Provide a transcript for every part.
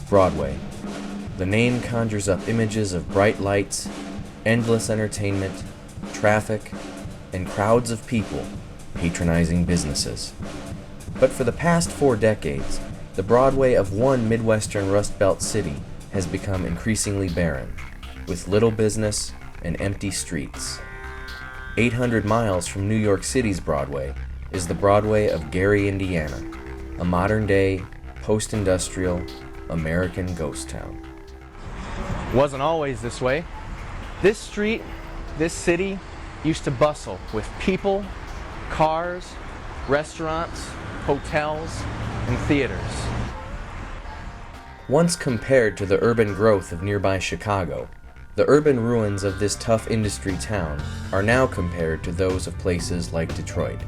Broadway. The name conjures up images of bright lights, endless entertainment, traffic, and crowds of people patronizing businesses. But for the past 4 decades, the Broadway of one Midwestern Rust Belt city has become increasingly barren, with little business and empty streets. 800 miles from New York City's Broadway is the Broadway of Gary, Indiana, a modern-day, post-industrial, American ghost town. Wasn't always this way. This street, this city, used to bustle with people, cars, restaurants, hotels, and theaters. Once compared to the urban growth of nearby Chicago, the urban ruins of this tough industry town are now compared to those of places like Detroit.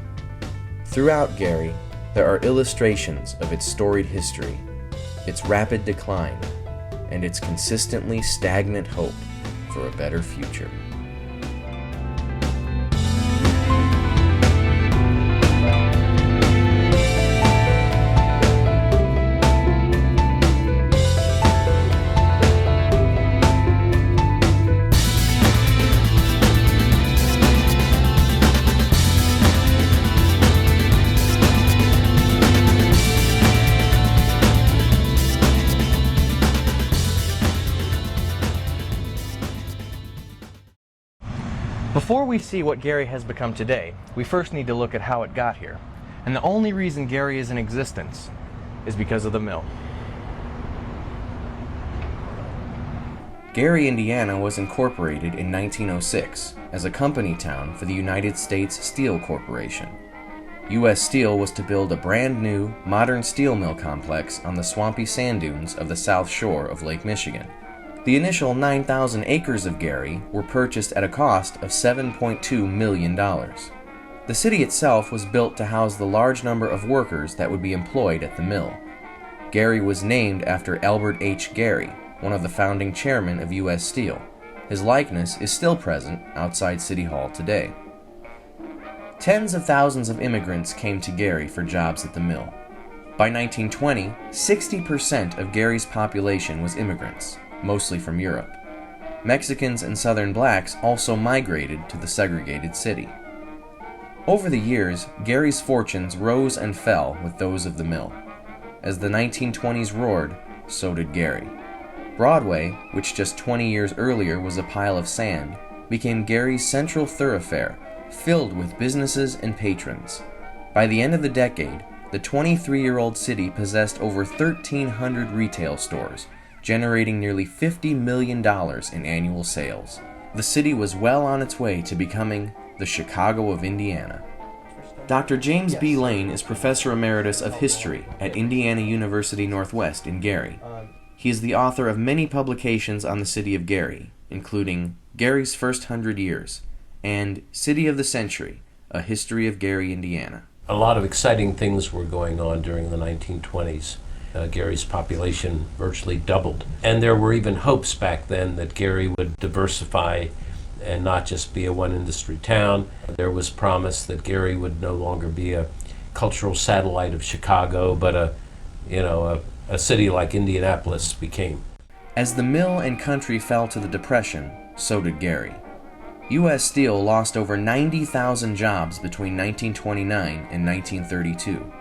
Throughout Gary, there are illustrations of its storied history, its rapid decline, and its consistently stagnant hope for a better future. Before we see what Gary has become today, we first need to look at how it got here. And the only reason Gary is in existence is because of the mill. Gary, Indiana was incorporated in 1906 as a company town for the United States Steel Corporation. U.S. Steel was to build a brand new, modern steel mill complex on the swampy sand dunes of the south shore of Lake Michigan. The initial 9,000 acres of Gary were purchased at a cost of $7.2 million. The city itself was built to house the large number of workers that would be employed at the mill. Gary was named after Albert H. Gary, one of the founding chairmen of U.S. Steel. His likeness is still present outside City Hall today. Tens of thousands of immigrants came to Gary for jobs at the mill. By 1920, 60% of Gary's population was immigrants, mostly from Europe. Mexicans and Southern blacks also migrated to the segregated city. Over the years, Gary's fortunes rose and fell with those of the mill. As the 1920s roared, so did Gary. Broadway, which just 20 years earlier was a pile of sand, became Gary's central thoroughfare, filled with businesses and patrons. By the end of the decade, the 23-year-old city possessed over 1,300 retail stores, generating nearly $50 million in annual sales. The city was well on its way to becoming the Chicago of Indiana. Dr. James B. Lane is Professor Emeritus of History at Indiana University Northwest in Gary. He is the author of many publications on the city of Gary, including Gary's First 100 Years and City of the Century, A History of Gary, Indiana. A lot of exciting things were going on during the 1920s. Gary's population virtually doubled. And there were even hopes back then that Gary would diversify and not just be a one-industry town. There was promise that Gary would no longer be a cultural satellite of Chicago, but a city like Indianapolis became. As the mill and country fell to the Depression, so did Gary. U.S. Steel lost over 90,000 jobs between 1929 and 1932.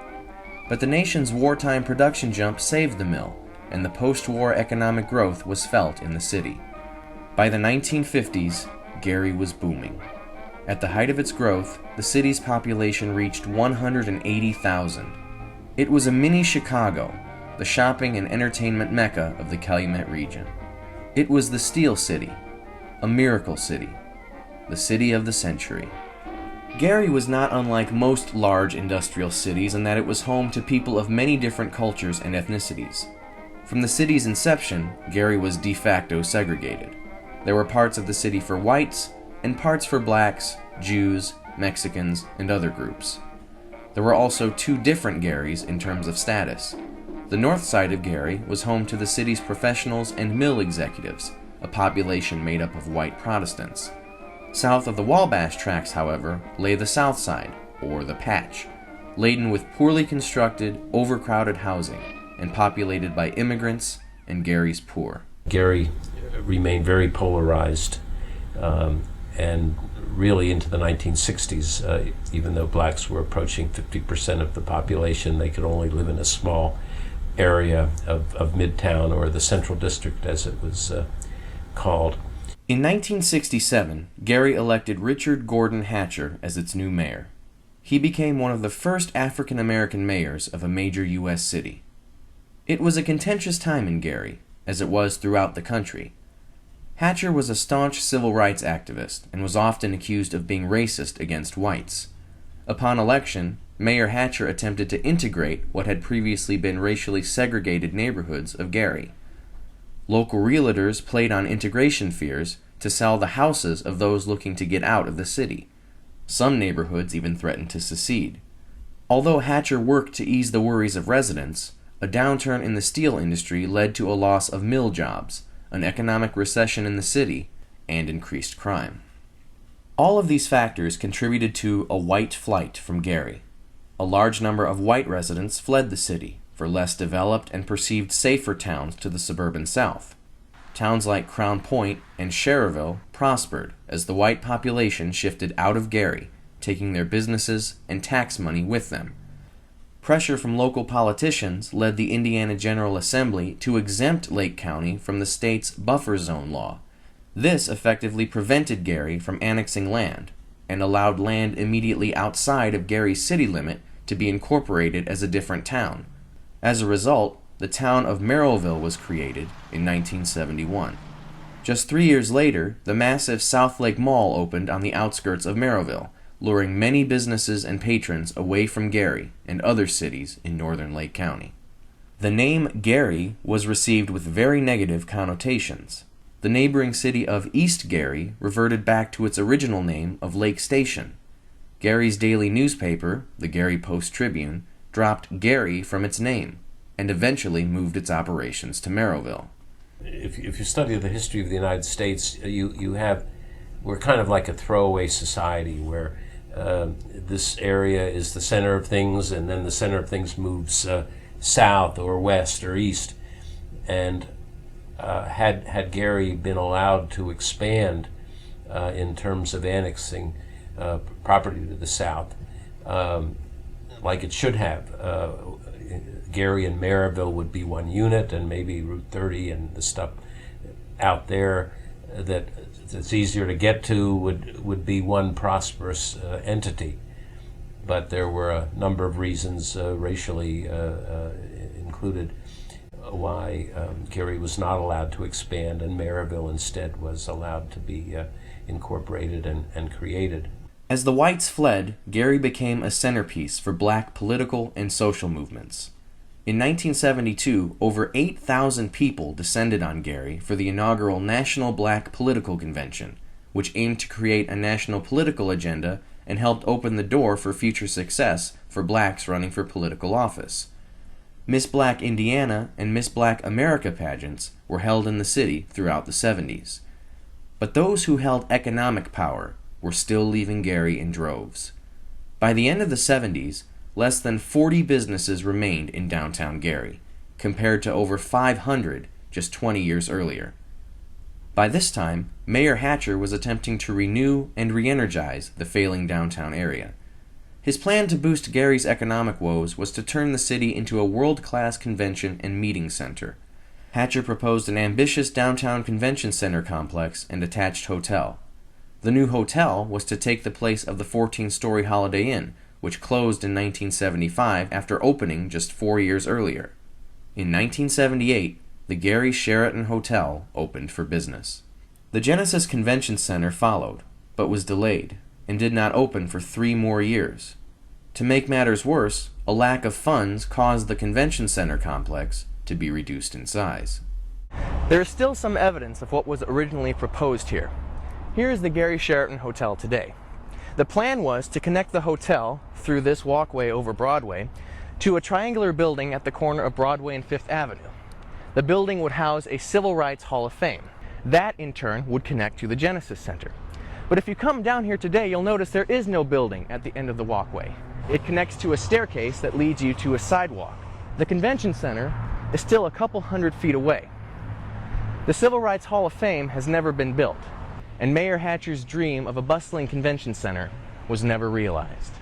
But the nation's wartime production jump saved the mill, and the post-war economic growth was felt in the city. By the 1950s, Gary was booming. At the height of its growth, the city's population reached 180,000. It was a mini Chicago, the shopping and entertainment mecca of the Calumet region. It was the Steel City, a miracle city, the city of the century. Gary was not unlike most large industrial cities in that it was home to people of many different cultures and ethnicities. From the city's inception, Gary was de facto segregated. There were parts of the city for whites and parts for blacks, Jews, Mexicans, and other groups. There were also 2 different Garys in terms of status. The north side of Gary was home to the city's professionals and mill executives, a population made up of white Protestants. South of the Wabash Tracks, however, lay the South Side, or the Patch, laden with poorly constructed, overcrowded housing and populated by immigrants and Gary's poor. Gary remained very polarized, and really into the 1960s, even though blacks were approaching 50% of the population, they could only live in a small area of Midtown, or the Central District as it was called. In 1967, Gary elected Richard Gordon Hatcher as its new mayor. He became one of the first African American mayors of a major U.S. city. It was a contentious time in Gary, as it was throughout the country. Hatcher was a staunch civil rights activist and was often accused of being racist against whites. Upon election, Mayor Hatcher attempted to integrate what had previously been racially segregated neighborhoods of Gary. Local realtors played on integration fears to sell the houses of those looking to get out of the city. Some neighborhoods even threatened to secede. Although Hatcher worked to ease the worries of residents, a downturn in the steel industry led to a loss of mill jobs, an economic recession in the city, and increased crime. All of these factors contributed to a white flight from Gary. A large number of white residents fled the city for less developed and perceived safer towns to the suburban south. Towns like Crown Point and Cherville prospered as the white population shifted out of Gary, taking their businesses and tax money with them. Pressure from local politicians led the Indiana General Assembly to exempt Lake County from the state's buffer zone law. This effectively prevented Gary from annexing land and allowed land immediately outside of Gary's city limit to be incorporated as a different town. As a result, the town of Merrillville was created in 1971. Just 3 years later, the massive South Lake Mall opened on the outskirts of Merrillville, luring many businesses and patrons away from Gary and other cities in northern Lake County. The name Gary was received with very negative connotations. The neighboring city of East Gary reverted back to its original name of Lake Station. Gary's daily newspaper, the Gary Post-Tribune, dropped Gary from its name and eventually moved its operations to Merrillville. If you study the history of the United States, we're kind of like a throwaway society where this area is the center of things, and then the center of things moves south or west or east. And had Gary been allowed to expand in terms of annexing property to the south, like it should have, Gary and Maryville would be one unit, and maybe Route 30 and the stuff out there that's easier to get to would be one prosperous entity. But there were a number of reasons, racially included, why Gary was not allowed to expand, and Maryville instead was allowed to be incorporated and created. As the whites fled, Gary became a centerpiece for black political and social movements. In 1972, over 8,000 people descended on Gary for the inaugural National Black Political Convention, which aimed to create a national political agenda and helped open the door for future success for blacks running for political office. Miss Black Indiana and Miss Black America pageants were held in the city throughout the 70s. But those who held economic power were still leaving Gary in droves. By the end of the 70s, less than 40 businesses remained in downtown Gary, compared to over 500 just 20 years earlier. By this time, Mayor Hatcher was attempting to renew and re-energize the failing downtown area. His plan to boost Gary's economic woes was to turn the city into a world-class convention and meeting center. Hatcher proposed an ambitious downtown convention center complex and attached hotel. The new hotel was to take the place of the 14-story Holiday Inn, which closed in 1975 after opening just 4 years earlier. In 1978, the Gary Sheraton Hotel opened for business. The Genesis Convention Center followed, but was delayed, and did not open for 3 more years. To make matters worse, a lack of funds caused the convention center complex to be reduced in size. There is still some evidence of what was originally proposed here. Here is the Gary Sheraton Hotel today. The plan was to connect the hotel through this walkway over Broadway to a triangular building at the corner of Broadway and Fifth Avenue. The building would house a Civil Rights Hall of Fame. That, in turn, would connect to the Genesis Center. But if you come down here today, you'll notice there is no building at the end of the walkway. It connects to a staircase that leads you to a sidewalk. The convention center is still a couple hundred feet away. The Civil Rights Hall of Fame has never been built, and Mayor Hatcher's dream of a bustling convention center was never realized.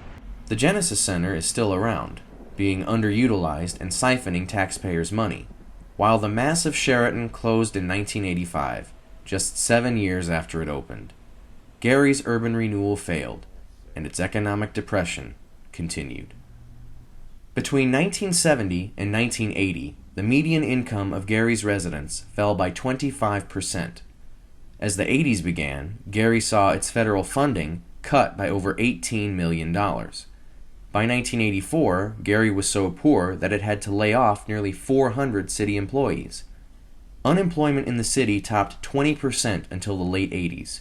The Genesis Center is still around, being underutilized and siphoning taxpayers' money, while the massive Sheraton closed in 1985, just 7 years after it opened. Gary's urban renewal failed, and its economic depression continued. Between 1970 and 1980, the median income of Gary's residents fell by 25%. As the 80s began, Gary saw its federal funding cut by over $18 million. By 1984, Gary was so poor that it had to lay off nearly 400 city employees. Unemployment in the city topped 20% until the late 80s.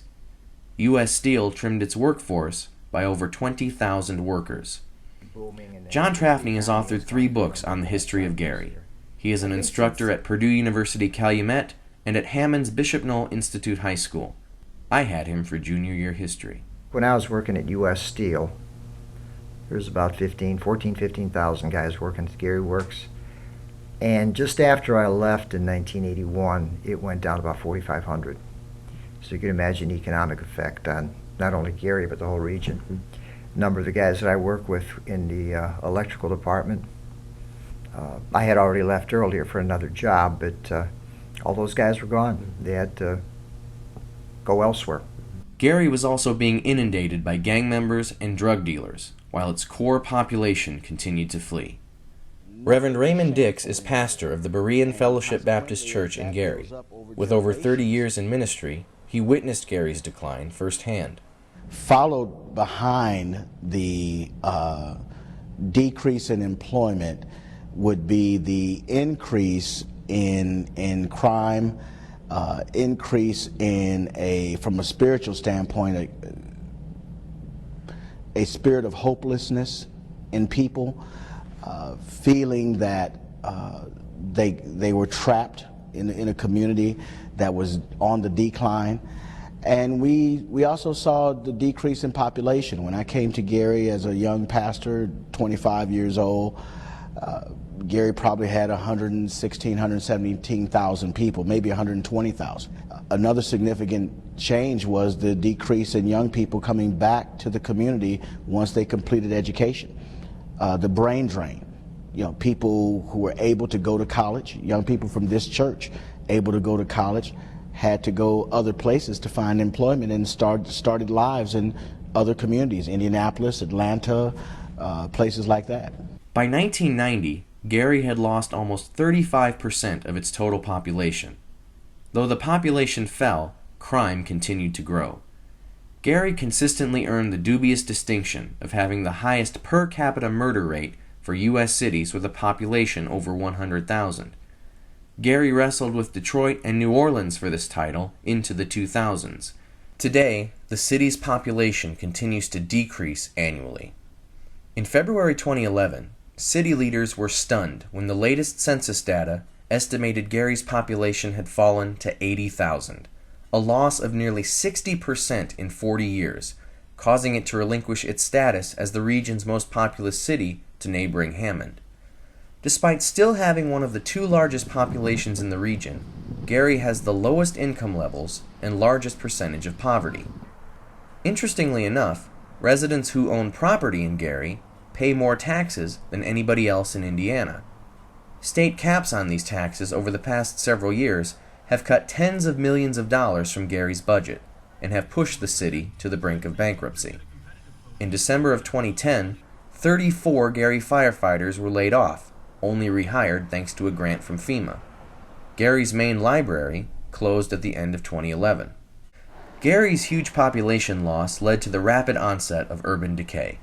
U.S. Steel trimmed its workforce by over 20,000 workers. John Trafney has authored 3 books on the history of Gary. He is an instructor at Purdue University Calumet and at Hammond's Bishop Knoll Institute High School. I had him for junior year history. When I was working at U.S. Steel, there was about 15,000 guys working at Gary Works. And just after I left in 1981, it went down to about 4,500. So you can imagine the economic effect on not only Gary, but the whole region. A number of the guys that I work with in the electrical department, I had already left earlier for another job, but all those guys were gone. They had to go elsewhere. Gary was also being inundated by gang members and drug dealers, while its core population continued to flee. Reverend Raymond Dix is pastor of the Berean Fellowship Baptist Church in Gary. With over 30 years in ministry, he witnessed Gary's decline firsthand. Followed behind the decrease in employment would be the increase in crime, increase in from a spiritual standpoint, a spirit of hopelessness in people, feeling that they were trapped in a community that was on the decline. And we also saw the decrease in population. When I came to Gary as a young pastor, 25 years old, Gary probably had 116,000, 117,000 people, maybe 120,000. Another significant change was the decrease in young people coming back to the community once they completed education. The brain drain. You know, people who were able to go to college, young people from this church able to go to college, had to go other places to find employment and started lives in other communities, Indianapolis, Atlanta, places like that. By 1990, Gary had lost almost 35% of its total population. Though the population fell, crime continued to grow. Gary consistently earned the dubious distinction of having the highest per capita murder rate for U.S. cities with a population over 100,000. Gary wrestled with Detroit and New Orleans for this title into the 2000s. Today, the city's population continues to decrease annually. In February 2011, city leaders were stunned when the latest census data estimated Gary's population had fallen to 80,000, a loss of nearly 60% in 40 years, causing it to relinquish its status as the region's most populous city to neighboring Hammond. Despite still having one of the 2 largest populations in the region, Gary has the lowest income levels and largest percentage of poverty. Interestingly enough, residents who own property in Gary pay more taxes than anybody else in Indiana. State caps on these taxes over the past several years have cut tens of millions of dollars from Gary's budget and have pushed the city to the brink of bankruptcy. In December of 2010, 34 Gary firefighters were laid off, only rehired thanks to a grant from FEMA. Gary's main library closed at the end of 2011. Gary's huge population loss led to the rapid onset of urban decay.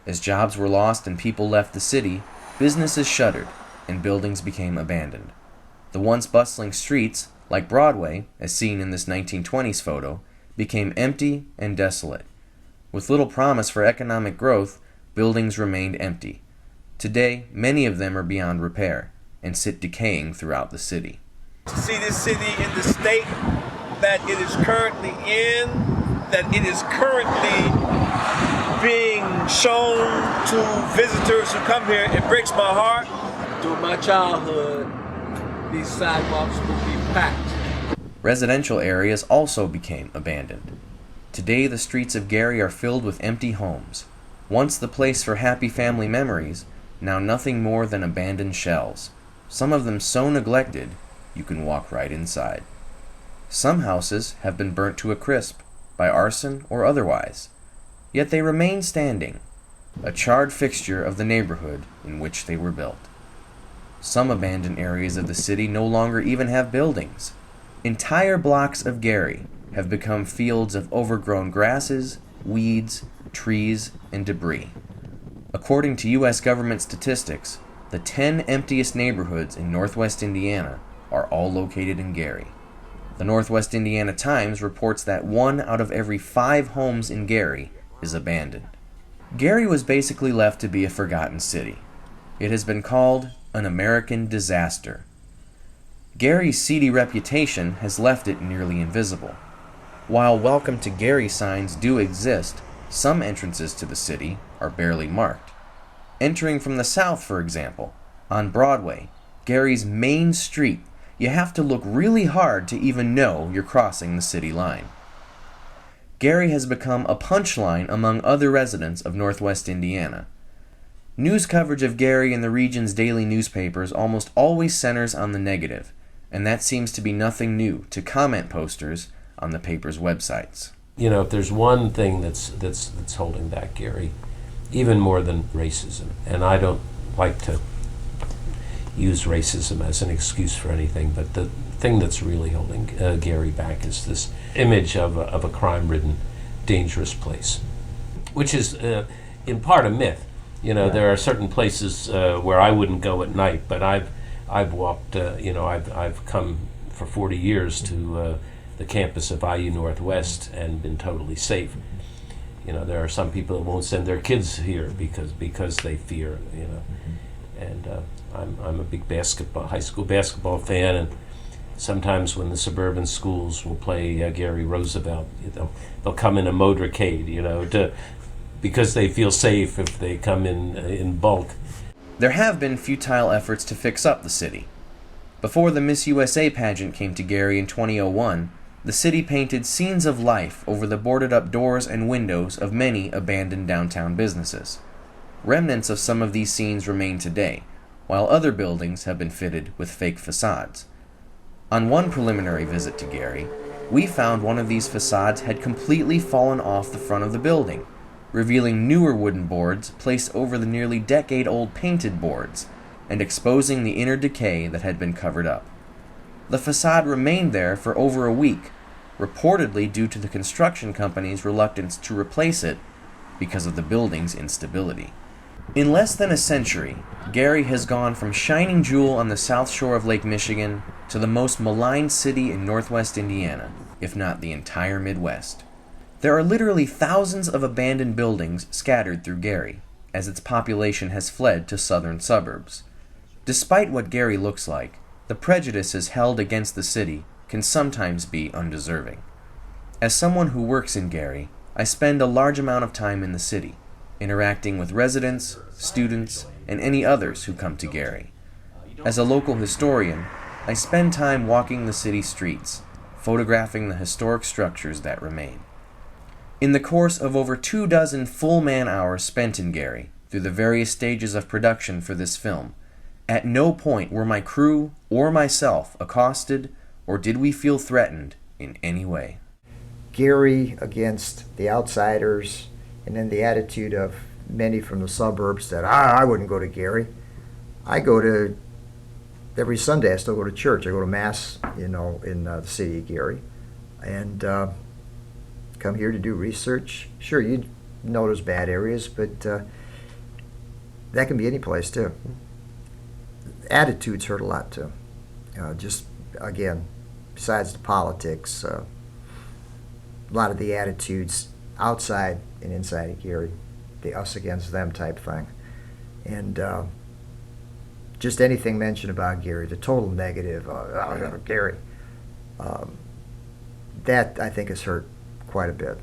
As jobs were lost and people left the city, businesses shuttered and buildings became abandoned. The once bustling streets, like Broadway, as seen in this 1920s photo, became empty and desolate. With little promise for economic growth, buildings remained empty. Today, many of them are beyond repair and sit decaying throughout the city. To see this city in the state that it is currently in, that it is currently being shown to visitors who come here, it breaks my heart. During my childhood, these sidewalks would be packed. Residential areas also became abandoned. Today, the streets of Gary are filled with empty homes. Once the place for happy family memories, now nothing more than abandoned shells, some of them so neglected you can walk right inside. Some houses have been burnt to a crisp, by arson or otherwise, yet they remain standing, a charred fixture of the neighborhood in which they were built. Some abandoned areas of the city no longer even have buildings. Entire blocks of Gary have become fields of overgrown grasses, weeds, trees, and debris. According to U.S. government statistics, the 10 emptiest neighborhoods in northwest Indiana are all located in Gary. The Northwest Indiana Times reports that 1 out of every 5 homes in Gary is abandoned. Gary was basically left to be a forgotten city. It has been called an American disaster. Gary's seedy reputation has left it nearly invisible. While welcome to Gary signs do exist, some entrances to the city are barely marked. Entering from the south, for example, on Broadway, Gary's main street, you have to look really hard to even know you're crossing the city line. Gary has become a punchline among other residents of northwest Indiana. News coverage of Gary in the region's daily newspapers almost always centers on the negative, and that seems to be nothing new to comment posters on the paper's websites. You know, if there's one thing that's holding back Gary, even more than racism, and I don't like to use racism as an excuse for anything, but the thing that's really holding Gary back is this image of a crime-ridden, dangerous place, which is in part a myth. You know, there are certain places where I wouldn't go at night, but I've walked. I've come for 40 years to the campus of IU Northwest and been totally safe. You know, there are some people that won't send their kids here because they fear. You know, and I'm a big high school basketball fan, and sometimes when the suburban schools will play Gary Roosevelt, they'll come in a motorcade, you know, because they feel safe if they come in bulk. There have been futile efforts to fix up the city. Before the Miss USA pageant came to Gary in 2001, the city painted scenes of life over the boarded-up doors and windows of many abandoned downtown businesses. Remnants of some of these scenes remain today, while other buildings have been fitted with fake facades. On one preliminary visit to Gary, we found one of these facades had completely fallen off the front of the building, revealing newer wooden boards placed over the nearly decade-old painted boards, and exposing the inner decay that had been covered up. The facade remained there for over a week, reportedly due to the construction company's reluctance to replace it because of the building's instability. In less than a century, Gary has gone from shining jewel on the south shore of Lake Michigan to the most maligned city in northwest Indiana, if not the entire Midwest. There are literally thousands of abandoned buildings scattered through Gary, as its population has fled to southern suburbs. Despite what Gary looks like, the prejudices held against the city can sometimes be undeserving. As someone who works in Gary, I spend a large amount of time in the city, interacting with residents, students, and any others who come to Gary. As a local historian, I spend time walking the city streets, photographing the historic structures that remain. In the course of over 24 full man-hours spent in Gary, through the various stages of production for this film, at no point were my crew or myself accosted, or did we feel threatened in any way. Gary against the outsiders, and then the attitude of many from the suburbs that I wouldn't go to Gary. Every Sunday I still go to church. I go to Mass, in the city of Gary, and come here to do research. Sure, you know there's bad areas, but that can be any place too. Attitudes hurt a lot too. Just again, besides the politics, a lot of the attitudes outside and inside of Gary, the us against them type thing, and just anything mentioned about Gary, the total negative, Gary, that I think has hurt quite a bit.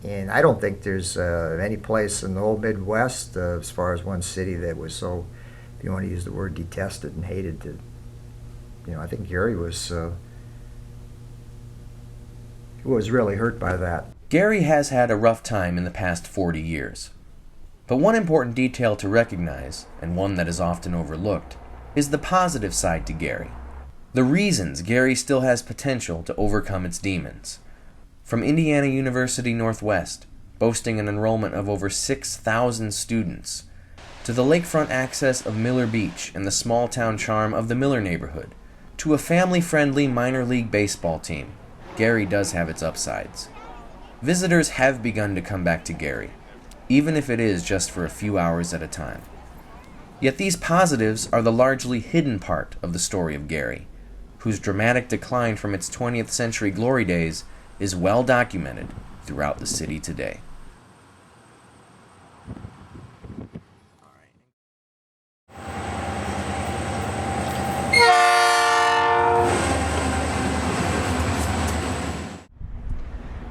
And I don't think there's any place in the whole Midwest, as far as one city, that was so, if you want to use the word, detested and hated. I think Gary was was really hurt by that. Gary has had a rough time in the past 40 years. But one important detail to recognize, and one that is often overlooked, is the positive side to Gary. The reasons Gary still has potential to overcome its demons. From Indiana University Northwest, boasting an enrollment of over 6,000 students, to the lakefront access of Miller Beach and the small-town charm of the Miller neighborhood, to a family-friendly minor league baseball team, Gary does have its upsides. Visitors have begun to come back to Gary, even if it is just for a few hours at a time. Yet these positives are the largely hidden part of the story of Gary, whose dramatic decline from its 20th century glory days is well documented throughout the city today.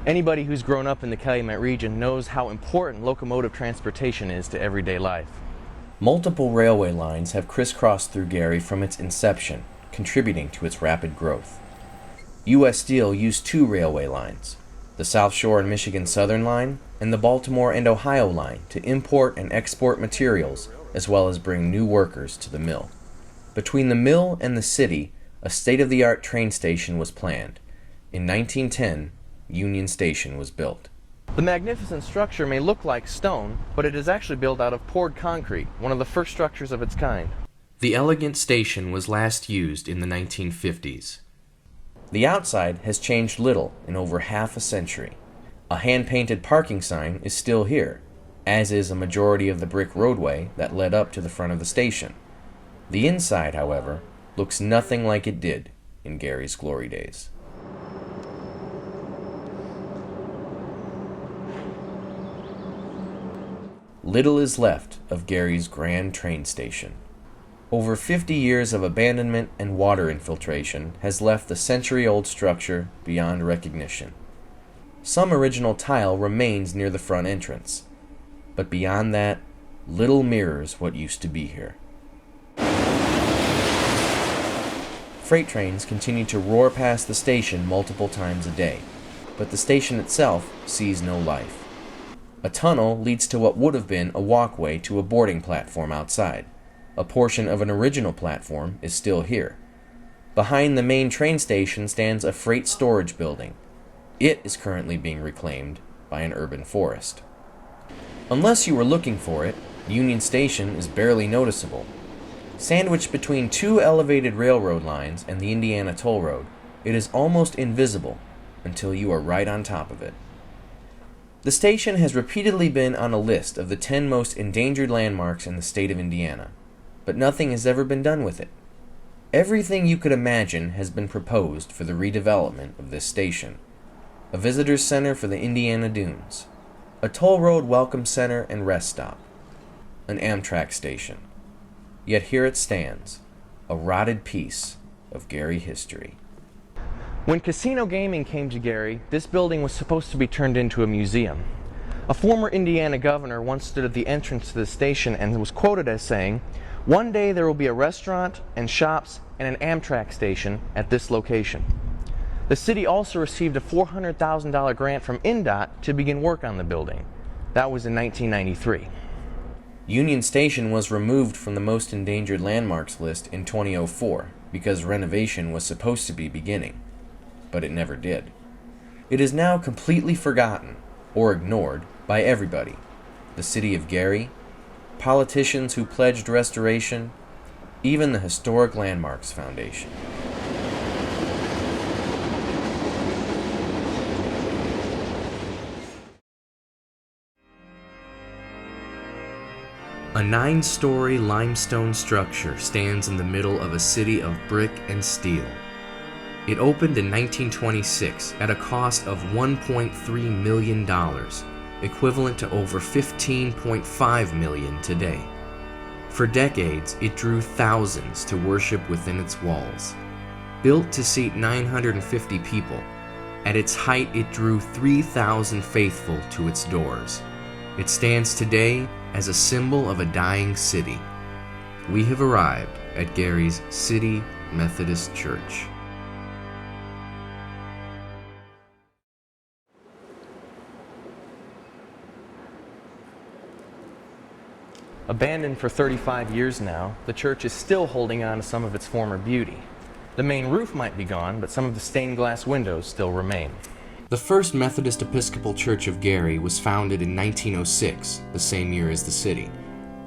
Anybody who's grown up in the Calumet region knows how important locomotive transportation is to everyday life. Multiple railway lines have crisscrossed through Gary from its inception, contributing to its rapid growth. U.S. Steel used two railway lines, the South Shore and Michigan Southern Line and the Baltimore and Ohio Line, to import and export materials as well as bring new workers to the mill. Between the mill and the city, a state-of-the-art train station was planned. In 1910, Union Station was built. The magnificent structure may look like stone, but it is actually built out of poured concrete, one of the first structures of its kind. The elegant station was last used in the 1950s. The outside has changed little in over half a century. A hand-painted parking sign is still here, as is a majority of the brick roadway that led up to the front of the station. The inside, however, looks nothing like it did in Gary's glory days. Little is left of Gary's grand train station. Over 50 years of abandonment and water infiltration has left the century-old structure beyond recognition. Some original tile remains near the front entrance, but beyond that, little mirrors what used to be here. Freight trains continue to roar past the station multiple times a day, but the station itself sees no life. A tunnel leads to what would have been a walkway to a boarding platform outside. A portion of an original platform is still here. Behind the main train station stands a freight storage building. It is currently being reclaimed by an urban forest. Unless you were looking for it, Union Station is barely noticeable. Sandwiched between two elevated railroad lines and the Indiana Toll Road, it is almost invisible until you are right on top of it. The station has repeatedly been on a list of the 10 most endangered landmarks in the state of Indiana, but nothing has ever been done with it. Everything you could imagine has been proposed for the redevelopment of this station. A visitor's center for the Indiana Dunes, a toll road welcome center and rest stop, an Amtrak station. Yet here it stands, a rotted piece of Gary history. When casino gaming came to Gary, this building was supposed to be turned into a museum. A former Indiana governor once stood at the entrance to the station and was quoted as saying, "One day there will be a restaurant and shops and an Amtrak station at this location." The city also received a $400,000 grant from INDOT to begin work on the building. That was in 1993. Union Station was removed from the most endangered landmarks list in 2004 because renovation was supposed to be beginning, but it never did. It is now completely forgotten or ignored by everybody: the city of Gary, politicians who pledged restoration, even the Historic Landmarks Foundation. A 9-story limestone structure stands in the middle of a city of brick and steel. It opened in 1926 at a cost of $1.3 million, equivalent to over $15.5 million today. For decades, it drew thousands to worship within its walls. Built to seat 950 people, at its height it drew 3,000 faithful to its doors. It stands today as a symbol of a dying city. We have arrived at Gary's City Methodist Church. Abandoned for 35 years now, the church is still holding on to some of its former beauty. The main roof might be gone, but some of the stained glass windows still remain. The First Methodist Episcopal Church of Gary was founded in 1906, the same year as the city.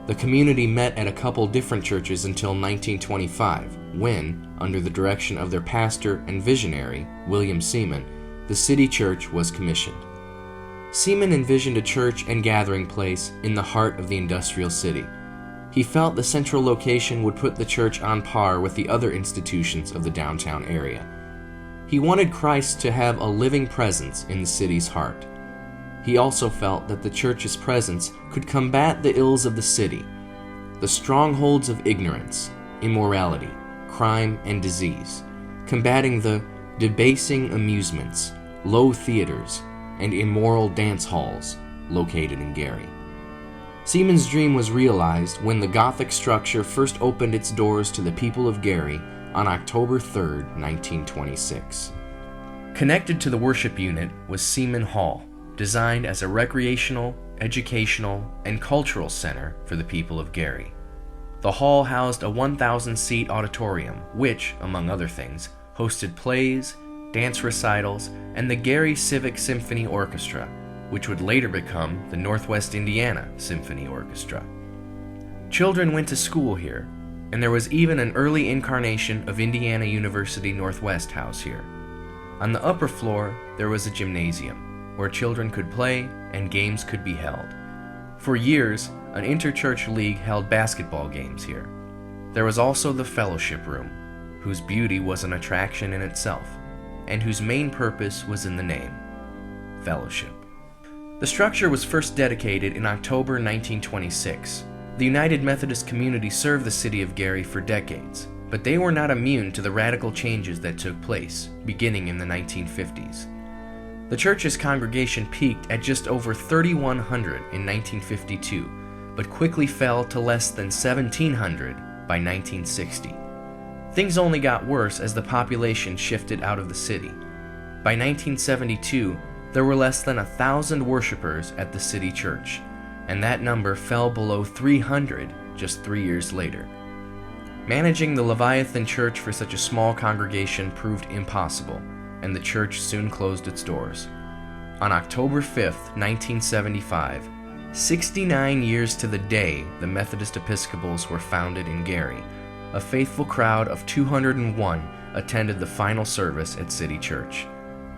The community met at a couple different churches until 1925, when, under the direction of their pastor and visionary, William Seaman, the city church was commissioned. Seaman envisioned a church and gathering place in the heart of the industrial city. He felt the central location would put the church on par with the other institutions of the downtown area. He wanted Christ to have a living presence in the city's heart. He also felt that the church's presence could combat the ills of the city, the strongholds of ignorance, immorality, crime, and disease, combating the debasing amusements, low theaters, and immoral dance halls located in Gary. Seaman's dream was realized when the Gothic structure first opened its doors to the people of Gary on October 3, 1926. Connected to the worship unit was Seaman Hall, designed as a recreational, educational, and cultural center for the people of Gary. The hall housed a 1,000-seat auditorium, which, among other things, hosted plays, dance recitals, and the Gary Civic Symphony Orchestra, which would later become the Northwest Indiana Symphony Orchestra. Children went to school here, and there was even an early incarnation of Indiana University Northwest House here. On the upper floor, there was a gymnasium, where children could play and games could be held. For years, an interchurch league held basketball games here. There was also the fellowship room, whose beauty was an attraction in itself, and whose main purpose was in the name, fellowship. The structure was first dedicated in October 1926. The United Methodist community served the city of Gary for decades, but they were not immune to the radical changes that took place, beginning in the 1950s. The church's congregation peaked at just over 3,100 in 1952, but quickly fell to less than 1,700 by 1960. Things only got worse as the population shifted out of the city. By 1972, there were less than 1,000 worshipers at the city church, and that number fell below 300 just 3 years later. Managing the Leviathan church for such a small congregation proved impossible, and the church soon closed its doors. On October 5, 1975, 69 years to the day the Methodist Episcopals were founded in Gary, a faithful crowd of 201 attended the final service at City Church.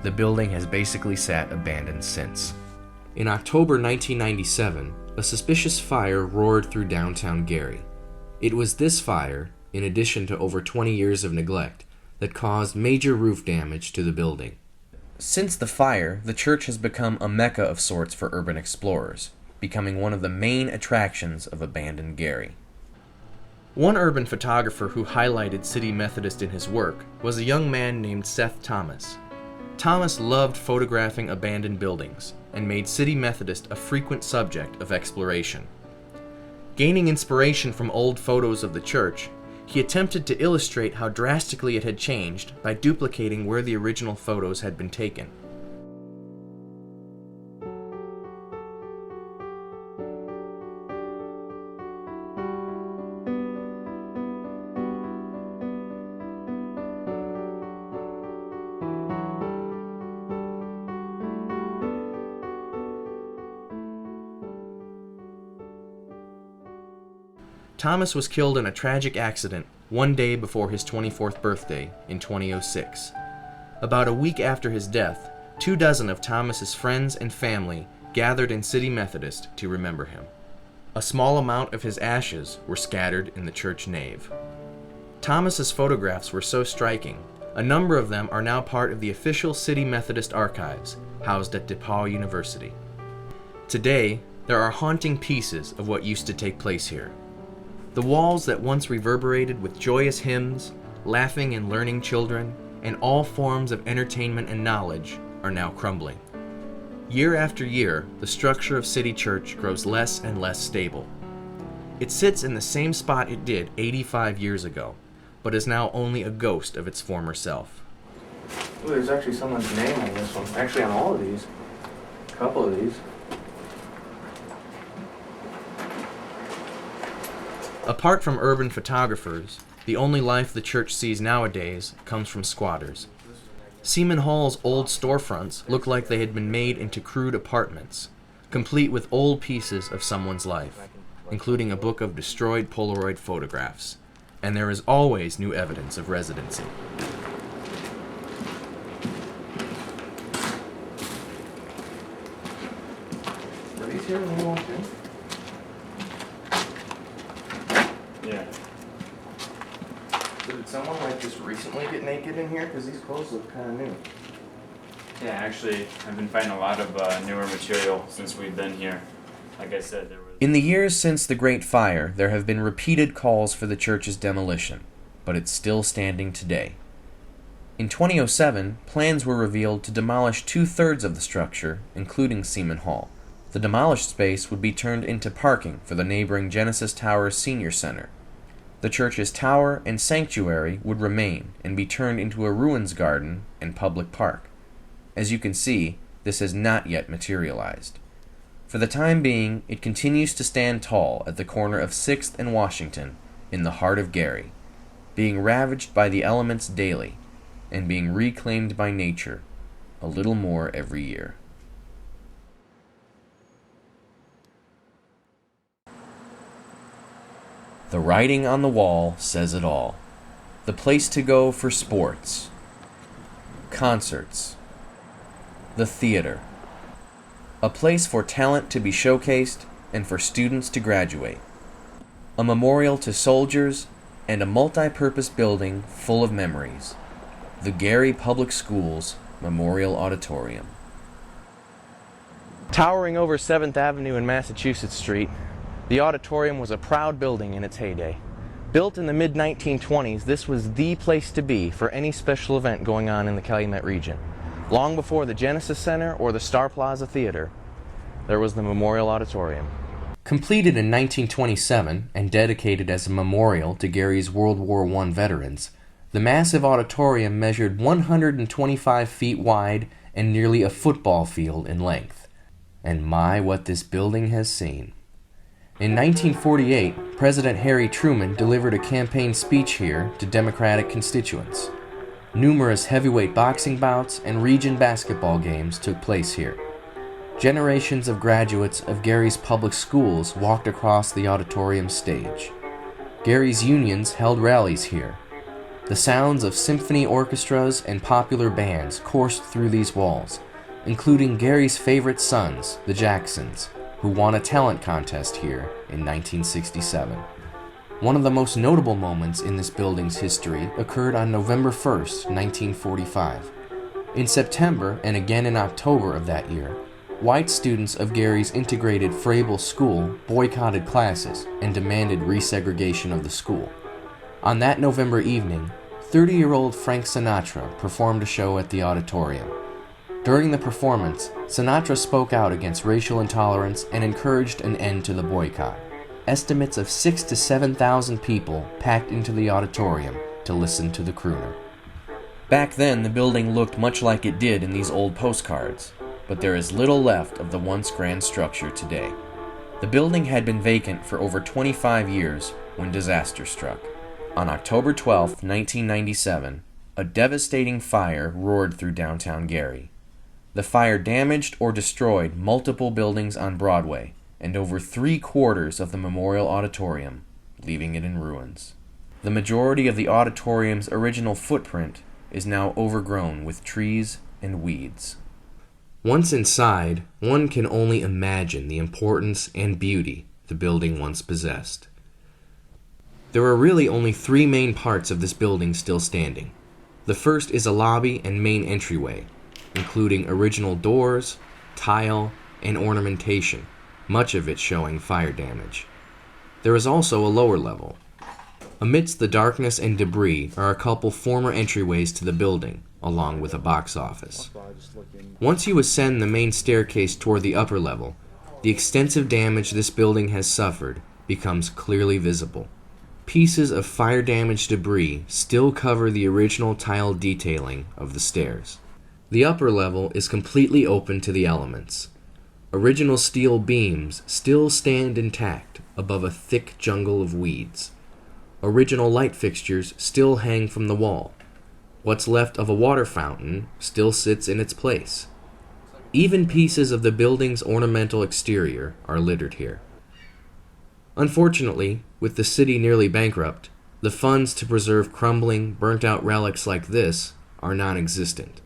The building has basically sat abandoned since. In October 1997, a suspicious fire roared through downtown Gary. It was this fire, in addition to over 20 years of neglect, that caused major roof damage to the building. Since the fire, the church has become a mecca of sorts for urban explorers, becoming one of the main attractions of abandoned Gary. One urban photographer who highlighted City Methodist in his work was a young man named Seth Thomas. Thomas loved photographing abandoned buildings and made City Methodist a frequent subject of exploration. Gaining inspiration from old photos of the church, he attempted to illustrate how drastically it had changed by duplicating where the original photos had been taken. Thomas was killed in a tragic accident one day before his 24th birthday in 2006. About a week after his death, 24 of Thomas's friends and family gathered in City Methodist to remember him. A small amount of his ashes were scattered in the church nave. Thomas's photographs were so striking, a number of them are now part of the official City Methodist archives, housed at DePaul University. Today, there are haunting pieces of what used to take place here. The walls that once reverberated with joyous hymns, laughing and learning children, and all forms of entertainment and knowledge are now crumbling. Year after year, the structure of City Church grows less and less stable. It sits in the same spot it did 85 years ago, but is now only a ghost of its former self. Ooh, there's actually someone's name on this one. Actually, on all of these. A couple of these. Apart from urban photographers, the only life the church sees nowadays comes from squatters. Seaman Hall's old storefronts look like they had been made into crude apartments, complete with old pieces of someone's life, including a book of destroyed Polaroid photographs. And there is always new evidence of residency. Were these here when we walked in? Yeah. So did someone just recently get naked in here? Because these clothes look kind of new. Yeah, actually, I've been finding a lot of newer material since we've been here. Like I said, there was... In the years since the Great Fire, there have been repeated calls for the church's demolition, but it's still standing today. In 2007, plans were revealed to demolish 2/3 of the structure, including Seaman Hall. The demolished space would be turned into parking for the neighboring Genesis Towers Senior Center. The church's tower and sanctuary would remain and be turned into a ruins garden and public park. As you can see, this has not yet materialized. For the time being, it continues to stand tall at the corner of 6th and Washington in the heart of Gary, being ravaged by the elements daily and being reclaimed by nature a little more every year. The writing on the wall says it all. The place to go for sports, concerts, the theater. A place for talent to be showcased and for students to graduate. A memorial to soldiers and a multi-purpose building full of memories. The Gary Public Schools Memorial Auditorium. Towering over 7th Avenue and Massachusetts Street, the auditorium was a proud building in its heyday. Built in the mid-1920s, this was the place to be for any special event going on in the Calumet region. Long before the Genesis Center or the Star Plaza Theater, there was the Memorial Auditorium. Completed in 1927 and dedicated as a memorial to Gary's World War I veterans, the massive auditorium measured 125 feet wide and nearly a football field in length. And my, what this building has seen. In 1948, President Harry Truman delivered a campaign speech here to Democratic constituents. Numerous heavyweight boxing bouts and region basketball games took place here. Generations of graduates of Gary's public schools walked across the auditorium stage. Gary's unions held rallies here. The sounds of symphony orchestras and popular bands coursed through these walls, including Gary's favorite sons, the Jacksons, who won a talent contest here in 1967. One of the most notable moments in this building's history occurred on November 1st, 1945. In September and again in October of that year, white students of Gary's integrated Frable School boycotted classes and demanded resegregation of the school. On that November evening, 30-year-old Frank Sinatra performed a show at the auditorium. During the performance, Sinatra spoke out against racial intolerance and encouraged an end to the boycott. Estimates of 6,000 to 7,000 people packed into the auditorium to listen to the crooner. Back then, the building looked much like it did in these old postcards, but there is little left of the once grand structure today. The building had been vacant for over 25 years when disaster struck. On October 12, 1997, a devastating fire roared through downtown Gary. The fire damaged or destroyed multiple buildings on Broadway and over 3/4 of the Memorial Auditorium, leaving it in ruins. The majority of the auditorium's original footprint is now overgrown with trees and weeds. Once inside, one can only imagine the importance and beauty the building once possessed. There are really only 3 main parts of this building still standing. The first is a lobby and main entryway, including original doors, tile, and ornamentation, much of it showing fire damage. There is also a lower level. Amidst the darkness and debris are a couple former entryways to the building, along with a box office. Once you ascend the main staircase toward the upper level, the extensive damage this building has suffered becomes clearly visible. Pieces of fire-damaged debris still cover the original tile detailing of the stairs. The upper level is completely open to the elements. Original steel beams still stand intact above a thick jungle of weeds. Original light fixtures still hang from the wall. What's left of a water fountain still sits in its place. Even pieces of the building's ornamental exterior are littered here. Unfortunately, with the city nearly bankrupt, the funds to preserve crumbling, burnt-out relics like this are non-existent.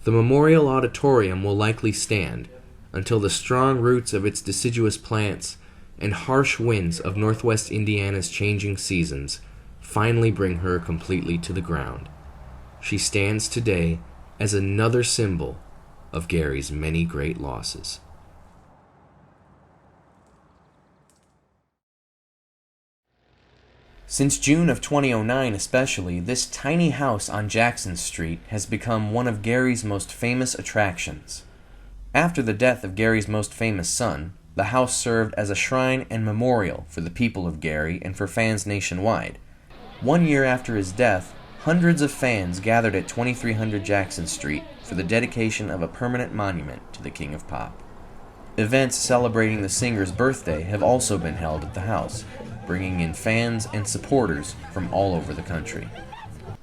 The Memorial Auditorium will likely stand until the strong roots of its deciduous plants and harsh winds of northwest Indiana's changing seasons finally bring her completely to the ground. She stands today as another symbol of Gary's many great losses. Since June of 2009 especially, this tiny house on Jackson Street has become one of Gary's most famous attractions. After the death of Gary's most famous son, the house served as a shrine and memorial for the people of Gary and for fans nationwide. 1 year after his death, hundreds of fans gathered at 2300 Jackson Street for the dedication of a permanent monument to the King of Pop. Events celebrating the singer's birthday have also been held at the house, bringing in fans and supporters from all over the country.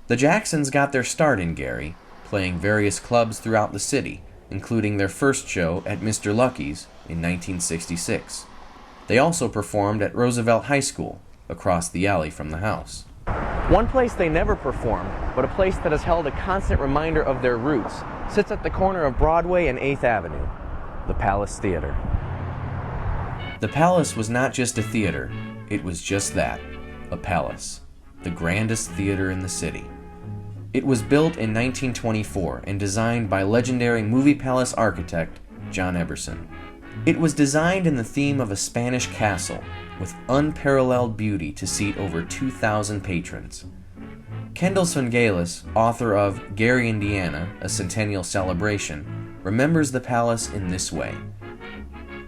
The Jacksons got their start in Gary, playing various clubs throughout the city, including their first show at Mr. Lucky's in 1966. They also performed at Roosevelt High School, across the alley from the house. One place they never performed, but a place that has held a constant reminder of their roots, sits at the corner of Broadway and 8th Avenue, the Palace Theater. The Palace was not just a theater, it was just that, a palace, the grandest theater in the city. It was built in 1924 and designed by legendary movie palace architect John Eberson. It was designed in the theme of a Spanish castle, with unparalleled beauty to seat over 2,000 patrons. Kendall Svengalis, author of Gary, Indiana, A Centennial Celebration, remembers the palace in this way.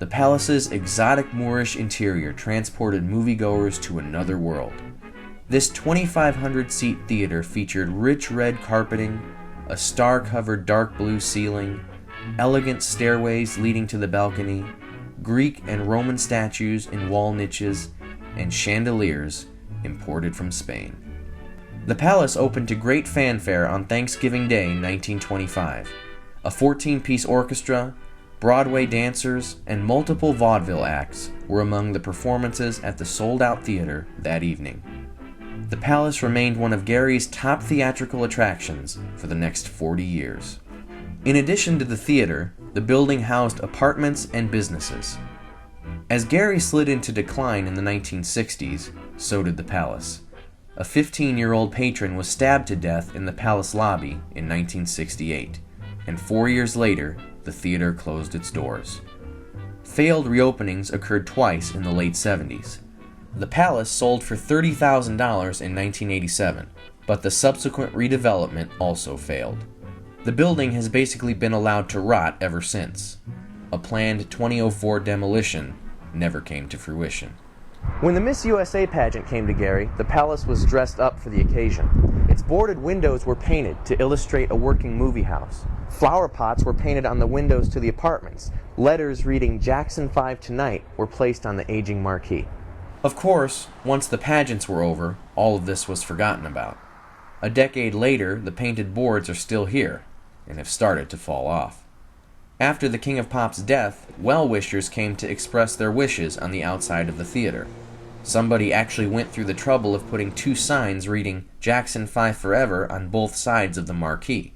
The palace's exotic Moorish interior transported moviegoers to another world. This 2,500-seat theater featured rich red carpeting, a star-covered dark blue ceiling, elegant stairways leading to the balcony, Greek and Roman statues in wall niches, and chandeliers imported from Spain. The palace opened to great fanfare on Thanksgiving Day 1925. A 14-piece orchestra, Broadway dancers, and multiple vaudeville acts were among the performances at the sold-out theater that evening. The palace remained one of Gary's top theatrical attractions for the next 40 years. In addition to the theater, the building housed apartments and businesses. As Gary slid into decline in the 1960s, so did the palace. A 15-year-old patron was stabbed to death in the palace lobby in 1968, and 4 years later, the theater closed its doors. Failed reopenings occurred twice in the late 70s. The palace sold for $30,000 in 1987, but the subsequent redevelopment also failed. The building has basically been allowed to rot ever since. A planned 2004 demolition never came to fruition. When the Miss USA pageant came to Gary, the palace was dressed up for the occasion. Its boarded windows were painted to illustrate a working movie house. Flower pots were painted on the windows to the apartments. Letters reading "Jackson 5 Tonight" were placed on the aging marquee. Of course, once the pageants were over, all of this was forgotten about. A decade later, the painted boards are still here, and have started to fall off. After the King of Pop's death, well-wishers came to express their wishes on the outside of the theater. Somebody actually went through the trouble of putting 2 signs reading "Jackson 5 Forever" on both sides of the marquee.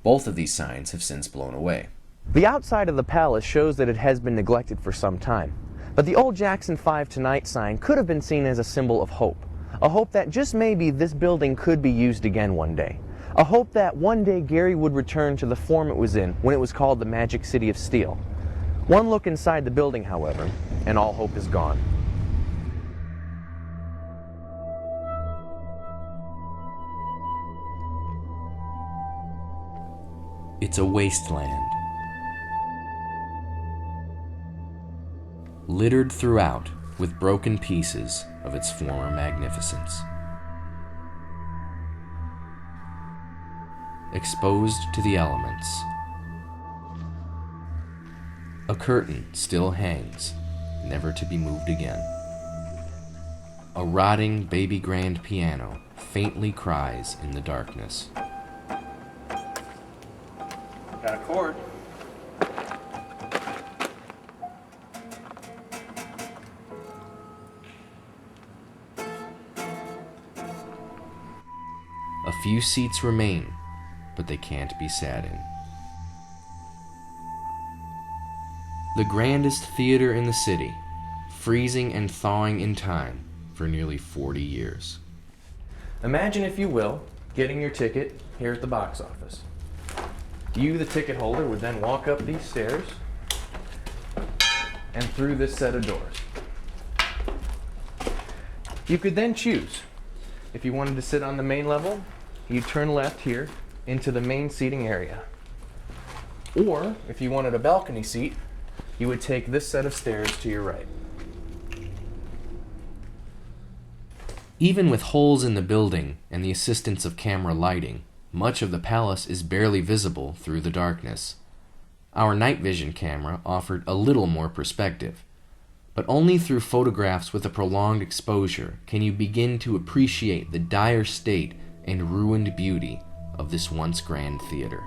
Both of these signs have since blown away. The outside of the palace shows that it has been neglected for some time. But the old "Jackson 5 Tonight" sign could have been seen as a symbol of hope. A hope that just maybe this building could be used again one day. A hope that one day Gary would return to the form it was in when it was called the Magic City of Steel. One look inside the building, however, and all hope is gone. It's a wasteland. Littered throughout with broken pieces of its former magnificence. Exposed to the elements. A curtain still hangs, never to be moved again. A rotting baby grand piano faintly cries in the darkness. Got a chord. A few seats remain, but they can't be sat in. The grandest theater in the city, freezing and thawing in time for nearly 40 years. Imagine, if you will, getting your ticket here at the box office. You, the ticket holder, would then walk up these stairs and through this set of doors. You could then choose. If you wanted to sit on the main level, you'd turn left here into the main seating area. Or, if you wanted a balcony seat, you would take this set of stairs to your right. Even with holes in the building and the assistance of camera lighting, much of the palace is barely visible through the darkness. Our night vision camera offered a little more perspective, but only through photographs with a prolonged exposure can you begin to appreciate the dire state and ruined beauty of this once grand theater.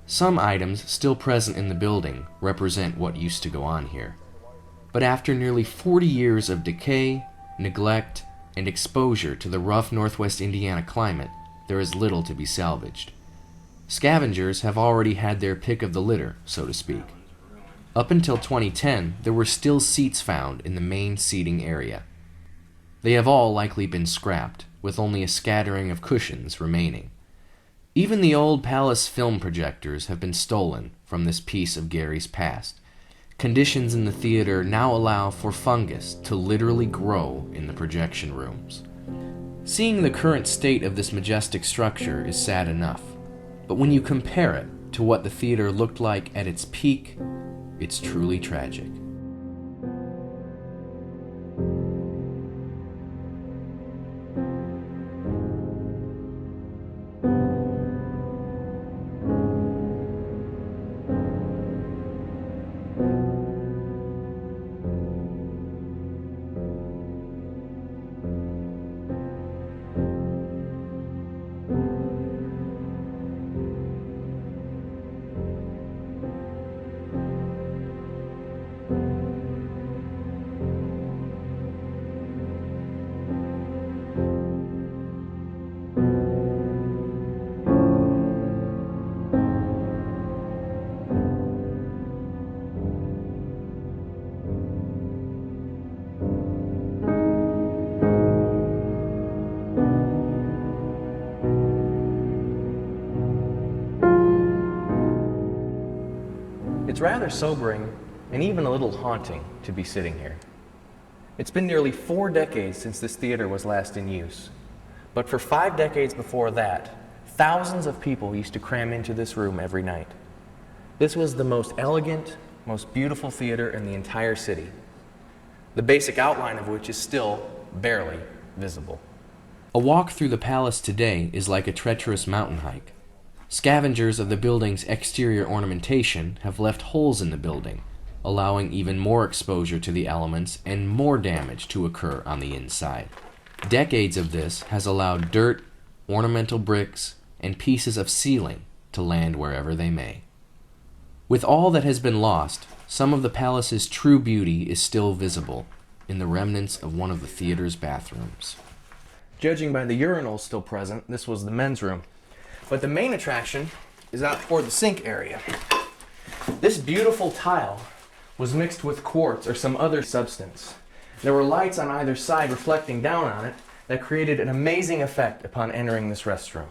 Some items still present in the building represent what used to go on here. But after nearly 40 years of decay, neglect, and exposure to the rough Northwest Indiana climate, there is little to be salvaged. Scavengers have already had their pick of the litter, so to speak. Up until 2010, there were still seats found in the main seating area. They have all likely been scrapped, with only a scattering of cushions remaining. Even the old palace film projectors have been stolen from this piece of Gary's past. Conditions in the theater now allow for fungus to literally grow in the projection rooms. Seeing the current state of this majestic structure is sad enough, but when you compare it to what the theater looked like at its peak, it's truly tragic. It's rather sobering and even a little haunting to be sitting here. It's been nearly 4 decades since this theater was last in use, but for 5 decades before that, thousands of people used to cram into this room every night. This was the most elegant, most beautiful theater in the entire city, the basic outline of which is still barely visible. A walk through the palace today is like a treacherous mountain hike. Scavengers of the building's exterior ornamentation have left holes in the building, allowing even more exposure to the elements and more damage to occur on the inside. Decades of this has allowed dirt, ornamental bricks, and pieces of ceiling to land wherever they may. With all that has been lost, some of the palace's true beauty is still visible in the remnants of one of the theater's bathrooms. Judging by the urinals still present, this was the men's room. But the main attraction is out toward the sink area. This beautiful tile was mixed with quartz or some other substance, There were lights on either side reflecting down on it that created an amazing effect upon entering this restroom.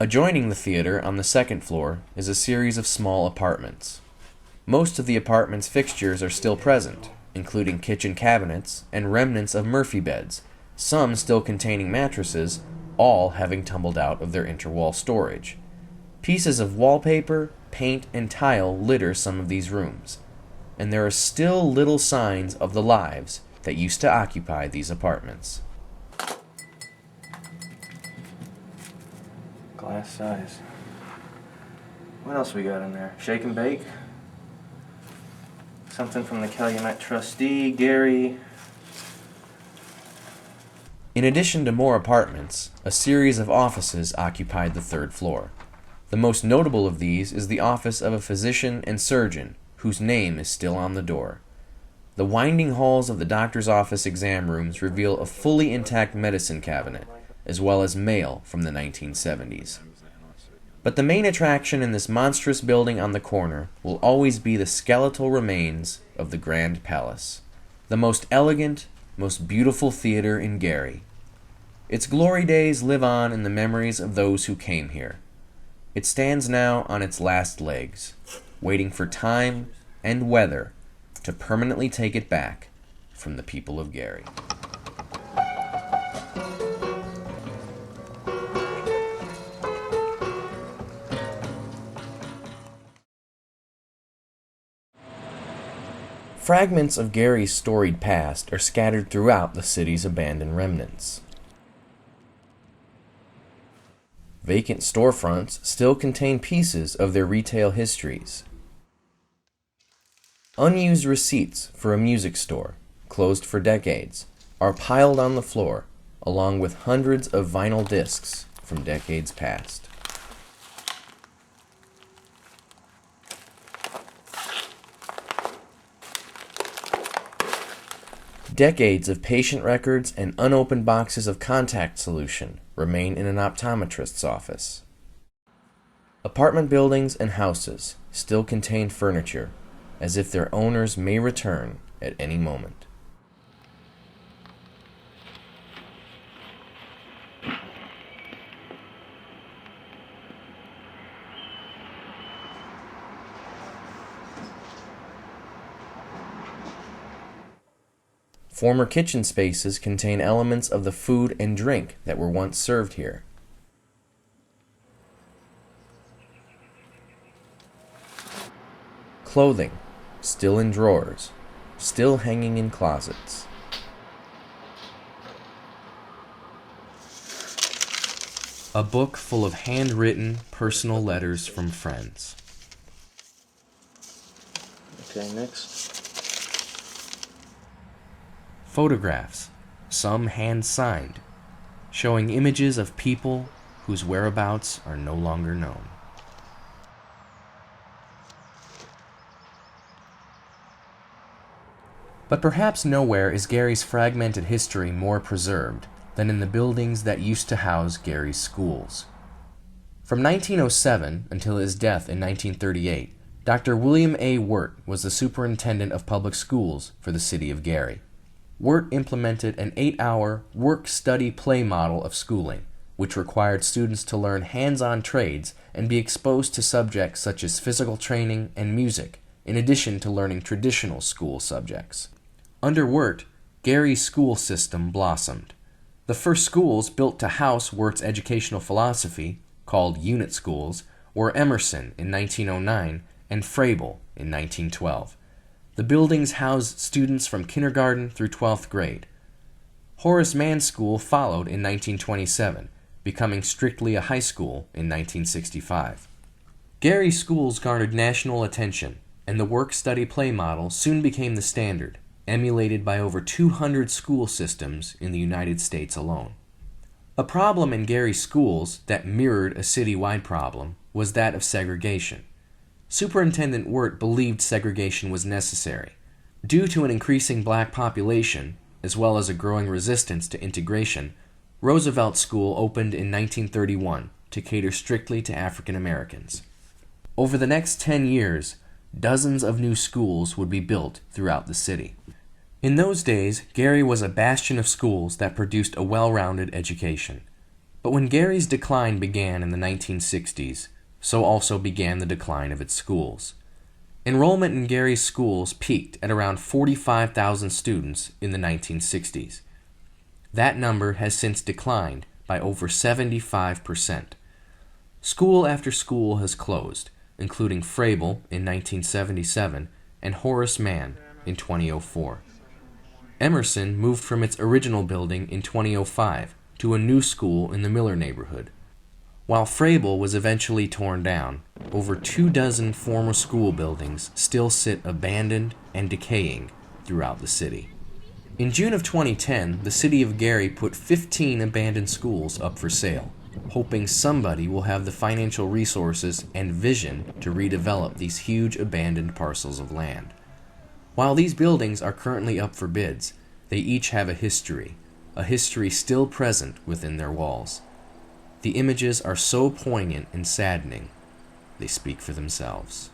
Adjoining the theater on the second floor is a series of small apartments. Most of the apartment's fixtures are still present, including kitchen cabinets and remnants of Murphy beds, some still containing mattresses, all having tumbled out of their interwall storage. Pieces of wallpaper, paint, and tile litter some of these rooms, and there are still little signs of the lives that used to occupy these apartments. Glass size. What else we got in there? Shake and bake? Something from the Calumet trustee, Gary. In addition to more apartments, a series of offices occupied the third floor. The most notable of these is the office of a physician and surgeon, whose name is still on the door. The winding halls of the doctor's office exam rooms reveal a fully intact medicine cabinet, as well as mail from the 1970s. But the main attraction in this monstrous building on the corner will always be the skeletal remains of the Grand Palace, the most elegant, most beautiful theater in Gary. Its glory days live on in the memories of those who came here. It stands now on its last legs, waiting for time and weather to permanently take it back from the people of Gary. Fragments of Gary's storied past are scattered throughout the city's abandoned remnants. Vacant storefronts still contain pieces of their retail histories. Unused receipts for a music store, closed for decades, are piled on the floor, along with hundreds of vinyl discs from decades past. Decades of patient records and unopened boxes of contact solution remain in an optometrist's office. Apartment buildings and houses still contain furniture, as if their owners may return at any moment. Former kitchen spaces contain elements of the food and drink that were once served here. Clothing, still in drawers, still hanging in closets. A book full of handwritten, personal letters from friends. Okay, next. Photographs, some hand-signed, showing images of people whose whereabouts are no longer known. But perhaps nowhere is Gary's fragmented history more preserved than in the buildings that used to house Gary's schools. From 1907 until his death in 1938, Dr. William A. Wirt was the superintendent of public schools for the city of Gary. Wirt implemented an 8-hour work-study-play model of schooling, which required students to learn hands-on trades and be exposed to subjects such as physical training and music, in addition to learning traditional school subjects. Under Wirt, Gary's school system blossomed. The first schools built to house Wirt's educational philosophy, called unit schools, were Emerson in 1909 and Frable in 1912. The buildings housed students from kindergarten through 12th grade. Horace Mann's school followed in 1927, becoming strictly a high school in 1965. Gary's schools garnered national attention, and the work-study-play model soon became the standard, emulated by over 200 school systems in the United States alone. A problem in Gary's schools that mirrored a citywide problem was that of segregation. Superintendent Wirt believed segregation was necessary. Due to an increasing black population, as well as a growing resistance to integration, Roosevelt School opened in 1931 to cater strictly to African Americans. Over the next 10 years, dozens of new schools would be built throughout the city. In those days, Gary was a bastion of schools that produced a well-rounded education. But when Gary's decline began in the 1960s, so also began the decline of its schools. Enrollment in Gary's schools peaked at around 45,000 students in the 1960s. That number has since declined by over 75%. School after school has closed, including Frable in 1977 and Horace Mann in 2004. Emerson moved from its original building in 2005 to a new school in the Miller neighborhood. While Frable was eventually torn down, over 24 former school buildings still sit abandoned and decaying throughout the city. In June of 2010, the city of Gary put 15 abandoned schools up for sale, hoping somebody will have the financial resources and vision to redevelop these huge abandoned parcels of land. While these buildings are currently up for bids, they each have a history still present within their walls. The images are so poignant and saddening, they speak for themselves.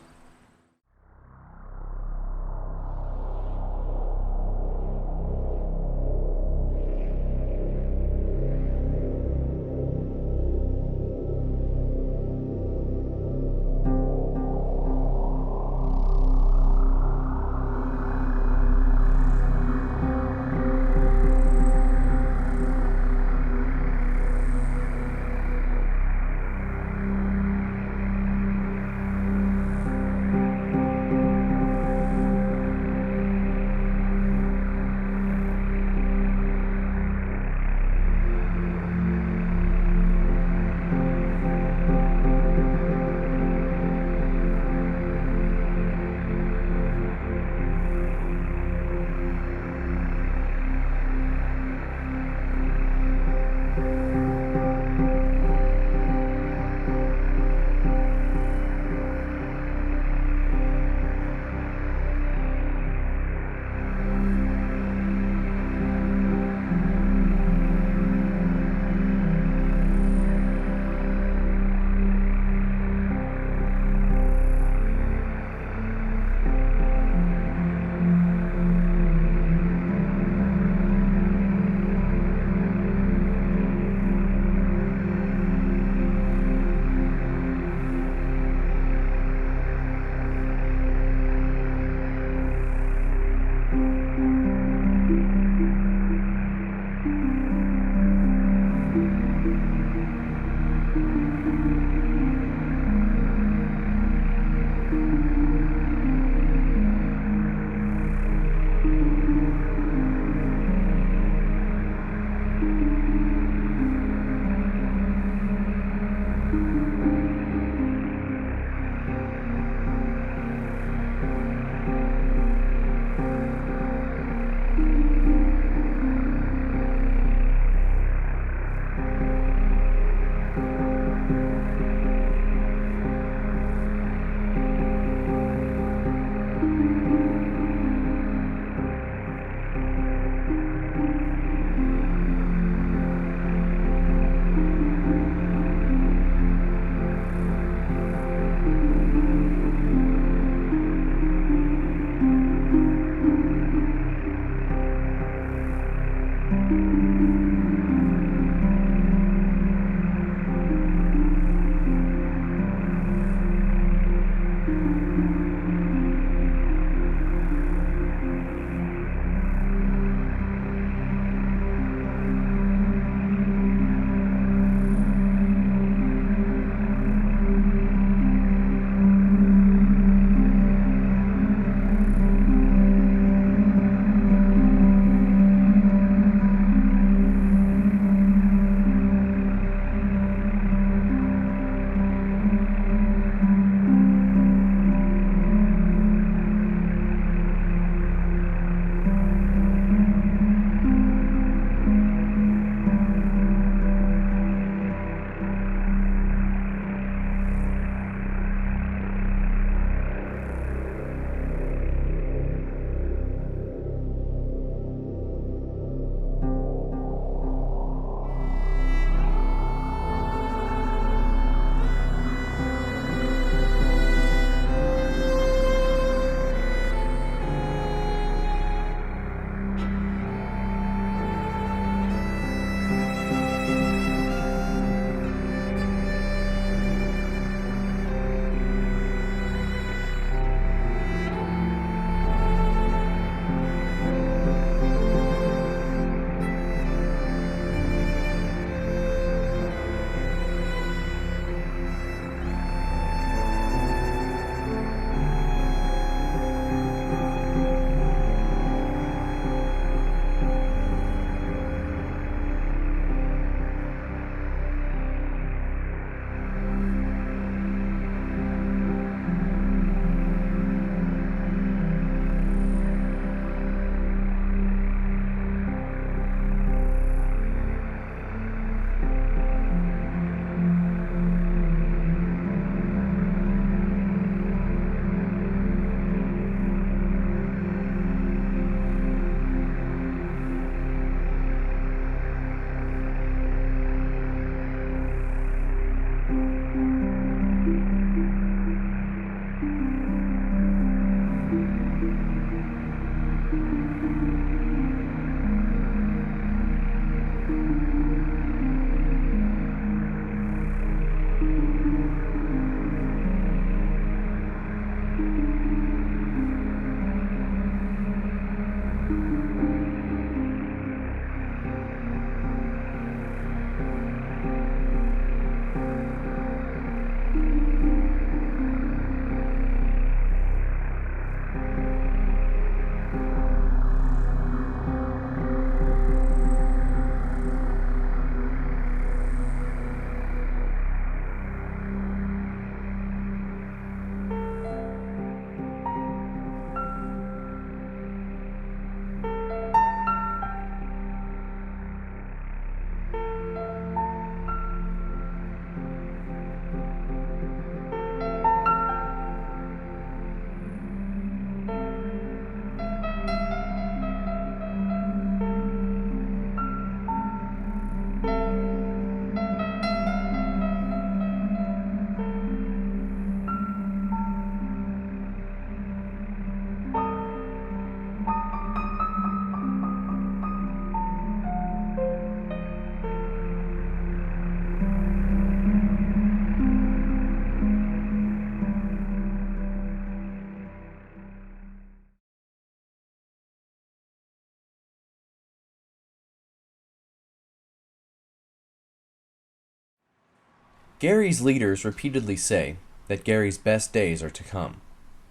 Gary's leaders repeatedly say that Gary's best days are to come.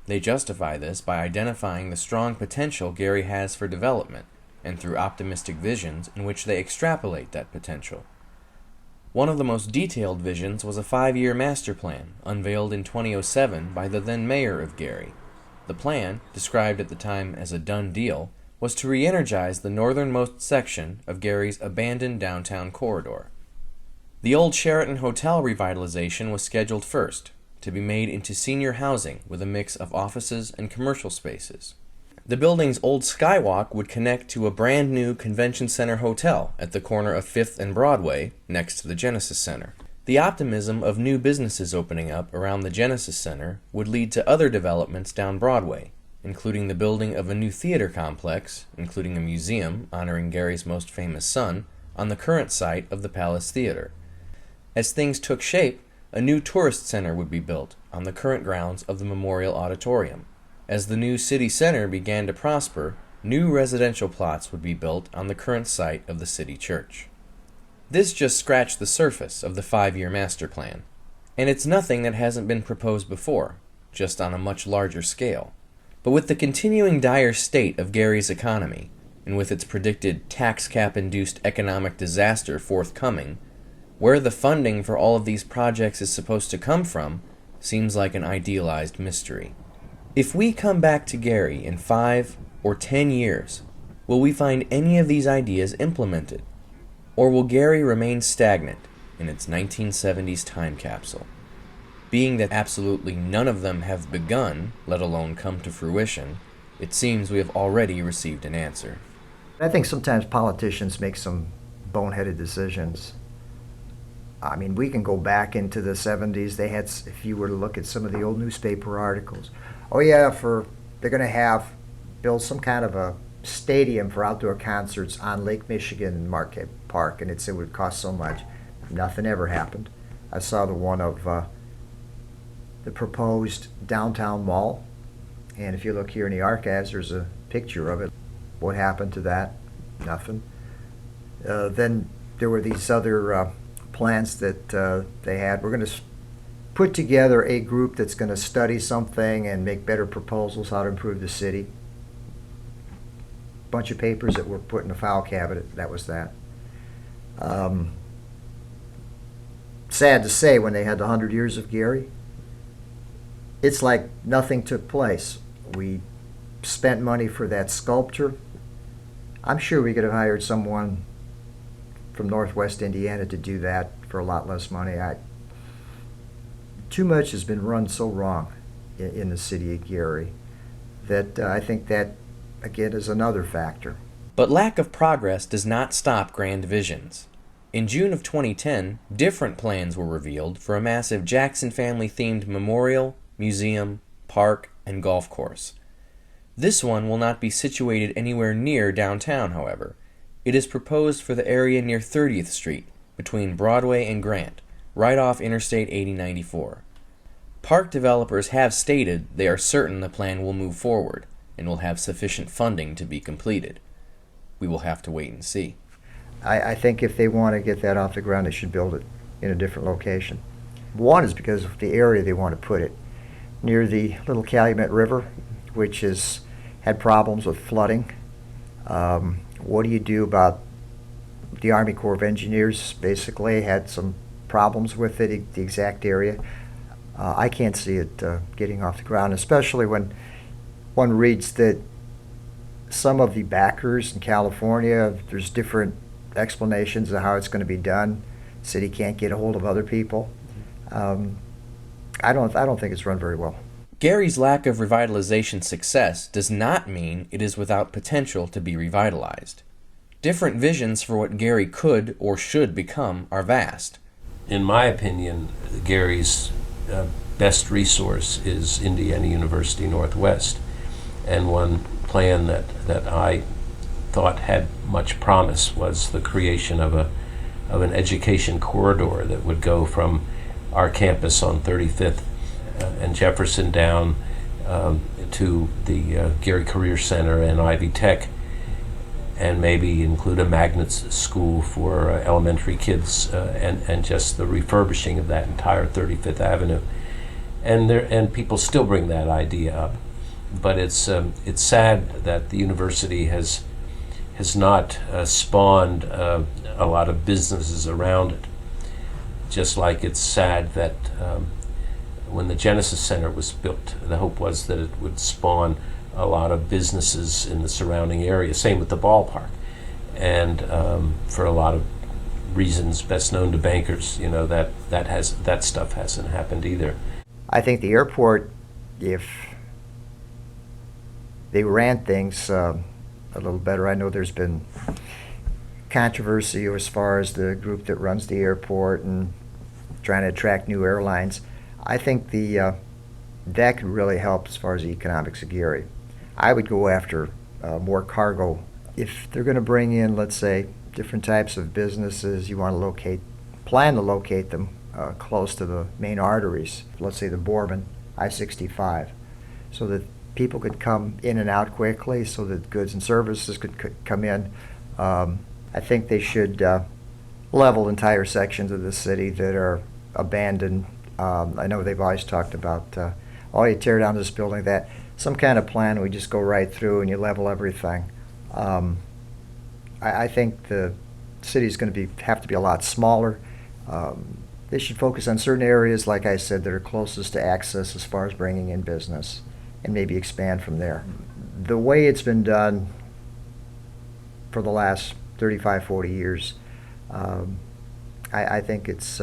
They justify this by identifying the strong potential Gary has for development, and through optimistic visions in which they extrapolate that potential. One of the most detailed visions was a 5-year master plan unveiled in 2007 by the then mayor of Gary. The plan, described at the time as a done deal, was to re-energize the northernmost section of Gary's abandoned downtown corridor. The old Sheraton Hotel revitalization was scheduled first, to be made into senior housing with a mix of offices and commercial spaces. The building's old skywalk would connect to a brand new convention center hotel at the corner of 5th and Broadway, next to the Genesis Center. The optimism of new businesses opening up around the Genesis Center would lead to other developments down Broadway, including the building of a new theater complex, including a museum honoring Gary's most famous son, on the current site of the Palace Theater. As things took shape, a new tourist center would be built on the current grounds of the Memorial Auditorium. As the new city center began to prosper, new residential plots would be built on the current site of the city church. This just scratched the surface of the 5-year master plan, and it's nothing that hasn't been proposed before, just on a much larger scale. But with the continuing dire state of Gary's economy, and with its predicted tax cap-induced economic disaster forthcoming, where the funding for all of these projects is supposed to come from seems like an idealized mystery. If we come back to Gary in 5 or 10 years, will we find any of these ideas implemented? Or will Gary remain stagnant in its 1970s time capsule? Being that absolutely none of them have begun, let alone come to fruition, it seems we have already received an answer. I think sometimes politicians make some boneheaded decisions. I mean, we can go back into the 70s. They had, if you were to look at some of the old newspaper articles, oh yeah, they're going to build some kind of a stadium for outdoor concerts on Lake Michigan in Marquette Park, and it would cost so much. Nothing ever happened. I saw the one of the proposed downtown mall, and if you look here in the archives, there's a picture of it. What happened to that? Nothing. Then there were these other plans that they had. We're going to put together a group that's going to study something and make better proposals how to improve the city. Bunch of papers that were put in a file cabinet. That was that. Sad to say, when they had the 100 years of Gary, it's like nothing took place. We spent money for that sculpture. I'm sure we could have hired someone from Northwest Indiana to do that for a lot less money. Too much has been run so wrong in the city of Gary that I think that, again, is another factor. But lack of progress does not stop grand visions. In June of 2010, different plans were revealed for a massive Jackson family-themed memorial, museum, park, and golf course. This one will not be situated anywhere near downtown, however. It is proposed for the area near 30th Street, between Broadway and Grant, right off Interstate 8094. Park developers have stated they are certain the plan will move forward and will have sufficient funding to be completed. We will have to wait and see. I think if they want to get that off the ground, they should build it in a different location. One is because of the area they want to put it, near the Little Calumet River, which has had problems with flooding. What do you do about the Army Corps of Engineers? Basically had some problems with it, the exact area. I can't see it getting off the ground, especially when one reads that some of the backers in California, there's different explanations of how it's going to be done. City can't get a hold of other people. I don't think it's run very well. Gary's lack of revitalization success does not mean it is without potential to be revitalized. Different visions for what Gary could or should become are vast. In my opinion, Gary's best resource is Indiana University Northwest, and one plan that I thought had much promise was the creation of an education corridor that would go from our campus on 35th and Jefferson down to the Gary Career Center and Ivy Tech. and maybe include a magnet school for elementary kids, and just the refurbishing of that entire 35th Avenue. And people still bring that idea up, but it's sad that the university has not spawned a lot of businesses around it. Just like it's sad that when the Genesis Center was built, the hope was that it would spawn a lot of businesses in the surrounding area. Same with the ballpark, and for a lot of reasons best known to bankers, that stuff hasn't happened either. I think the airport, if they ran things a little better, I know there's been controversy as far as the group that runs the airport and trying to attract new airlines. I think that could really help as far as the economics of Gary. I would go after more cargo. If they're going to bring in, let's say, different types of businesses, you want to plan to locate them close to the main arteries, let's say the Bourbon, I-65, so that people could come in and out quickly, so that goods and services could come in. I think they should level entire sections of the city that are abandoned. I know they've always talked about, you tear down this building, that some kind of plan, we just go right through and you level everything. I think the city's going to have to be a lot smaller. They should focus on certain areas, like I said, that are closest to access as far as bringing in business, and maybe expand from there. The way it's been done for the last 35, 40 years, I think it's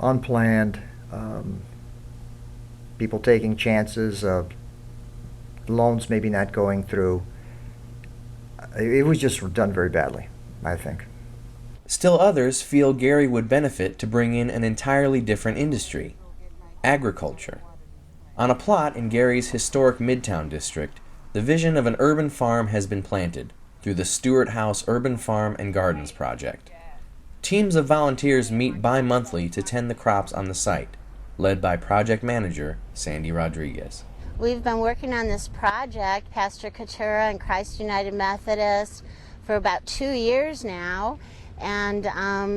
unplanned, people taking chances, loans maybe not going through. It was just done very badly, I think. Still others feel Gary would benefit to bring in an entirely different industry, agriculture. On a plot in Gary's historic Midtown district, the vision of an urban farm has been planted through the Stewart House Urban Farm and Gardens project. Teams of volunteers meet bi-monthly to tend the crops on the site, led by project manager Sandy Rodriguez. We've been working on this project, Pastor Katura and Christ United Methodist, for about 2 years now. And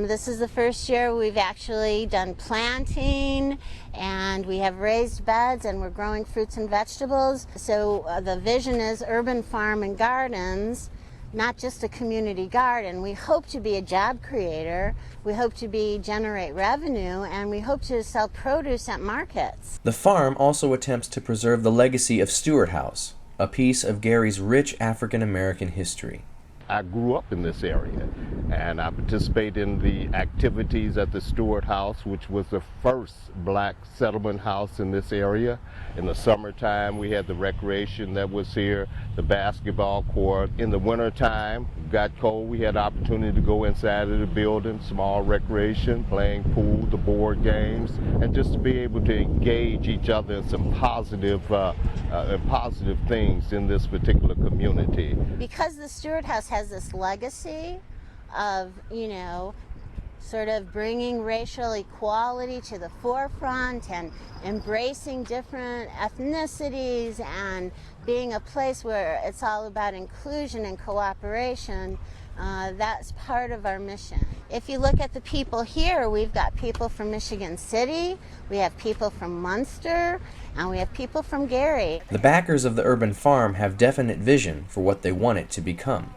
this is the first year we've actually done planting, and we have raised beds, and we're growing fruits and vegetables. So the vision is urban farm and gardens, not just a community garden. We hope to be a job creator, we hope to generate revenue, and we hope to sell produce at markets. The farm also attempts to preserve the legacy of Stewart House, a piece of Gary's rich African American history. I grew up in this area, and I participate in the activities at the Stewart House, which was the first black settlement house in this area. In the summertime, we had the recreation that was here, the basketball court. In the wintertime, it got cold, we had the opportunity to go inside of the building, small recreation, playing pool, the board games, and just to be able to engage each other in some positive things in this particular community. Because the Stewart House has this legacy of, sort of bringing racial equality to the forefront and embracing different ethnicities and being a place where it's all about inclusion and cooperation, that's part of our mission. If you look at the people here, we've got people from Michigan City, we have people from Munster, and we have people from Gary. The backers of the urban farm have definite vision for what they want it to become,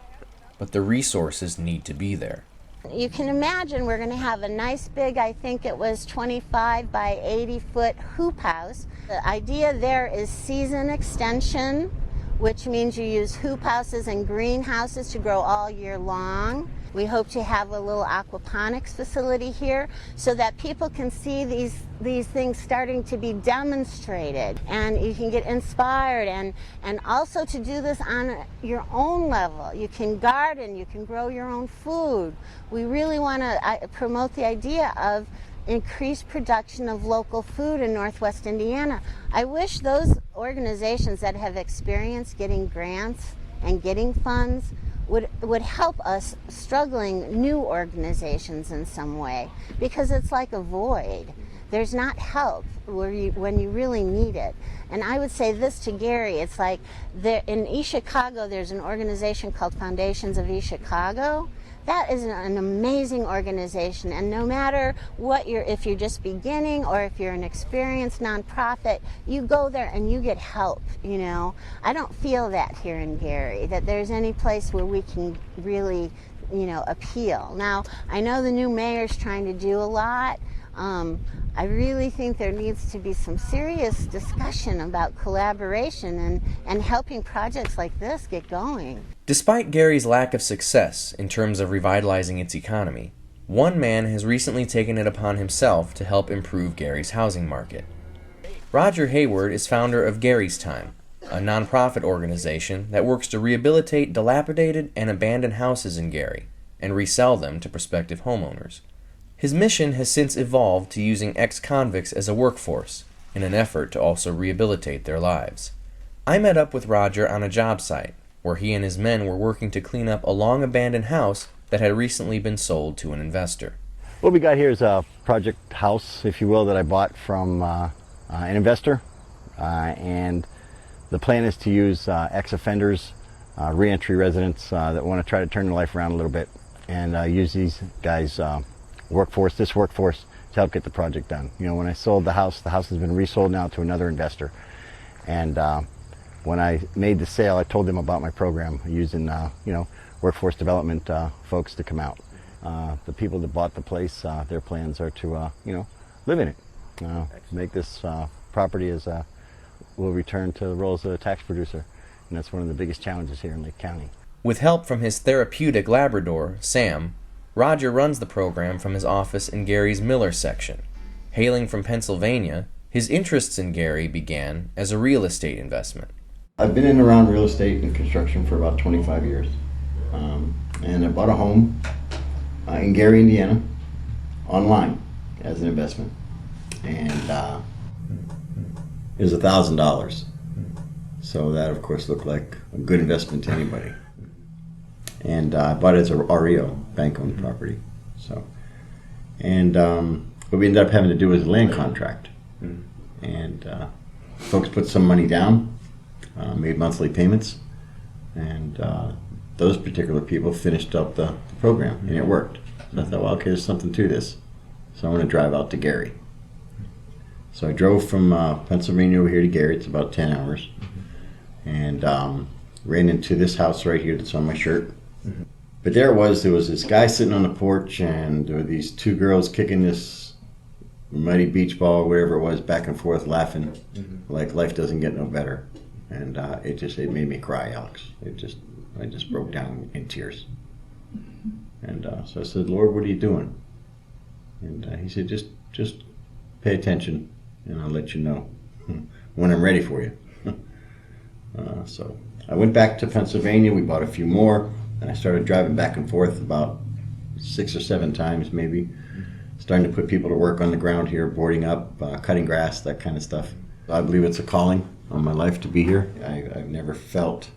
but the resources need to be there. You can imagine we're going to have a nice big, I think it was 25 by 80 foot hoop house. The idea there is season extension, which means you use hoop houses and greenhouses to grow all year long. We hope to have a little aquaponics facility here so that people can see these things starting to be demonstrated, and you can get inspired, and also to do this on your own level. You can garden, you can grow your own food. We really want to promote the idea of increased production of local food in Northwest Indiana. I wish those organizations that have experienced getting grants and getting funds would help us struggling new organizations in some way, because it's like a void. there's not help when you really need it. And I would say this to Gary, it's like in East Chicago, there's an organization called Foundations of East Chicago. That is an amazing organization, and no matter what if you're just beginning or if you're an experienced nonprofit, you go there and you get help, you know. I don't feel that here in Gary, that there's any place where we can really, you know, appeal. Now, I know the new mayor's trying to do a lot. I really think there needs to be some serious discussion about collaboration and helping projects like this get going. Despite Gary's lack of success in terms of revitalizing its economy, one man has recently taken it upon himself to help improve Gary's housing market. Roger Hayward is founder of Gary's Time, a nonprofit organization that works to rehabilitate dilapidated and abandoned houses in Gary and resell them to prospective homeowners. His mission has since evolved to using ex-convicts as a workforce in an effort to also rehabilitate their lives. I met up with Roger on a job site where he and his men were working to clean up a long-abandoned house that had recently been sold to an investor. What we got here is a project house, if you will, that I bought from an investor, and the plan is to use ex-offenders, reentry residents that want to try to turn their life around a little bit, and use these guys' workforce to help get the project done. You know, when I sold the house has been resold now to another investor, and when I made the sale, I told them about my program using you know, workforce development folks to come out. The people that bought the place, their plans are to you know, live in it, make this property as will return to the role as a tax producer, and that's one of the biggest challenges here in Lake County. With help from his therapeutic Labrador, Sam, Roger runs the program from his office in Gary's Miller section. Hailing from Pennsylvania, his interests in Gary began as a real estate investment. I've been in and around real estate and construction for about 25 years, and I bought a home in Gary, Indiana, online as an investment, and it was $1,000. So that, of course, looked like a good investment to anybody. And I bought it as a REO, bank-owned property. So, and what we ended up having to do was a land contract, and folks put some money down, made monthly payments, and those particular people finished up the program, and it worked. So I thought, well, okay, there's something to this. So I want to drive out to Gary. So I drove from Pennsylvania over here to Gary. It's about 10 hours, and ran into this house right here that's on my shirt. But there was this guy sitting on the porch, and there were these two girls kicking this muddy beach ball, whatever it was, back and forth, laughing like life doesn't get no better. And it made me cry, Alex. I just broke down in tears. And so I said, Lord, what are you doing? And he said, just pay attention, and I'll let you know when I'm ready for you. So I went back to Pennsylvania. We bought a few more, and I started driving back and forth about 6 or 7 times maybe, starting to put people to work on the ground here, boarding up, cutting grass, that kind of stuff. I believe it's a calling on my life to be here. I've never felt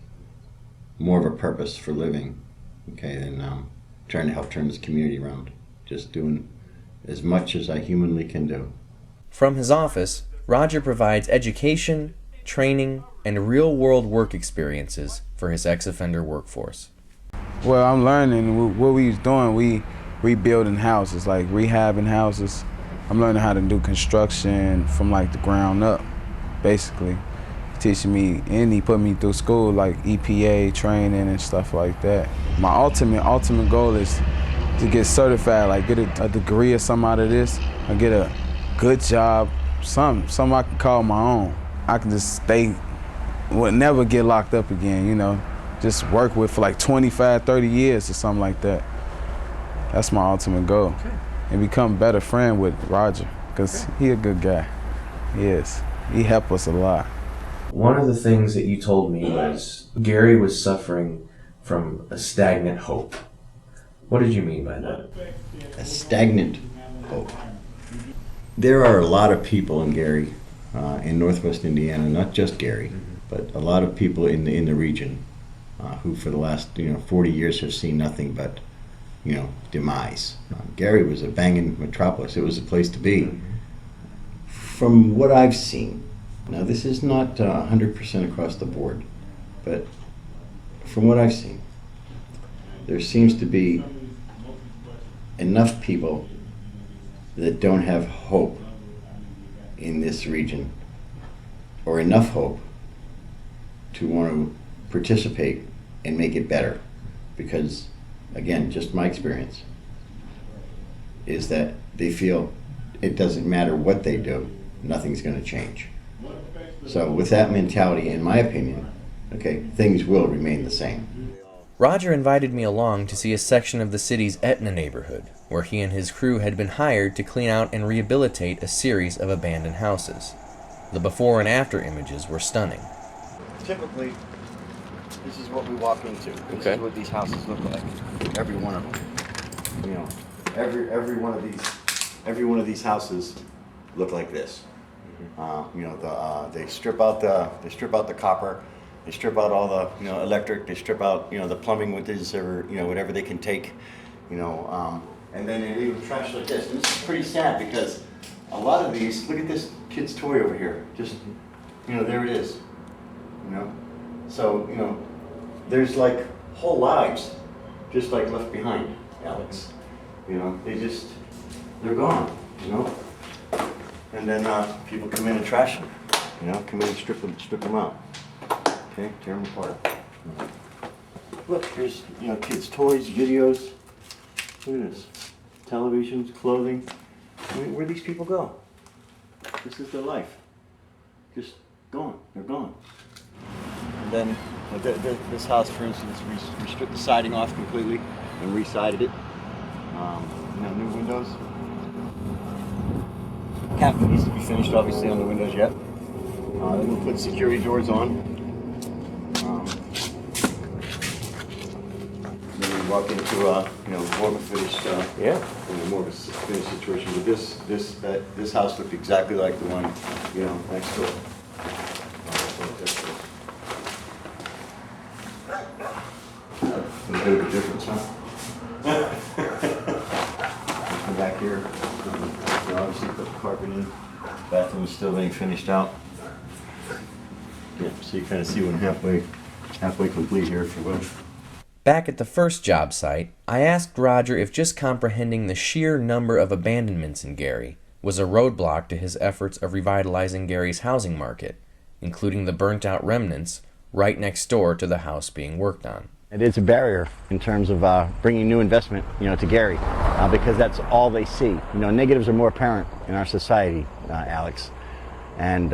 more of a purpose for living, than trying to help turn this community around. Just doing as much as I humanly can do. From his office, Roger provides education, training, and real-world work experiences for his ex-offender workforce. Well, I'm learning what we was doing. We rebuilding houses, like rehabbing houses. I'm learning how to do construction from like the ground up, basically. Teaching me, and he put me through school like EPA training and stuff like that. My ultimate goal is to get certified, like get a degree or something out of this, or get a good job, something I can call my own. I can just never get locked up again, you know. Just work with for like 25, 30 years or something like that. That's my ultimate goal. Okay. And become a better friend with Roger, because he a good guy. He is. He helped us a lot. One of the things that you told me was Gary was suffering from a stagnant hope. What did you mean by that? A stagnant hope. There are a lot of people in Gary, in Northwest Indiana, not just Gary, but a lot of people in the region who for the last 40 years have seen nothing but demise. Gary was a banging metropolis. It was a place to be. from what I've seen, now this is not 100% across the board, but from what I've seen, there seems to be enough people that don't have hope in this region, or enough hope to want to participate and make it better. Because, again, just my experience is that they feel it doesn't matter what they do, nothing's going to change. So with that mentality, in my opinion, okay, things will remain the same. Roger invited me along to see a section of the city's Etna neighborhood, where he and his crew had been hired to clean out and rehabilitate a series of abandoned houses. The before and after images were stunning. Typically, this is what we walk into. This is what these houses look like. Every one of them. You know, every one of these houses look like this. You know, they strip out the copper. They strip out all the electric. They strip out the plumbing, whatever they can take. And then they leave trash like this. And this is pretty sad because a lot of these. Look at this kid's toy over here. Just there it is. So there's like whole lives just like left behind, Alex. They're gone. And then people come in and trash them. Come in and strip them out. Okay, tear them apart. Look, here's kids' toys, videos. Look at this, televisions, clothing. I mean, where these people go? This is their life. Just gone. They're gone. And then this house, for instance, we stripped the siding off completely and re-sided it. New windows. Cap needs to be finished, obviously, on the windows yet. Then we'll put security doors on. Then we walk into more of a finished, more of a finished situation. But this house looked exactly like the one, next door. A bit of a difference, huh? Come back here. Obviously put the carpet in. Bathroom is still being finished out. Yeah, so you kind of see one halfway complete here, if you will. Back at the first job site, I asked Roger if just comprehending the sheer number of abandonments in Gary was a roadblock to his efforts of revitalizing Gary's housing market, including the burnt-out remnants right next door to the house being worked on. It is a barrier in terms of bringing new investment, to Gary, because that's all they see. Negatives are more apparent in our society, Alex, and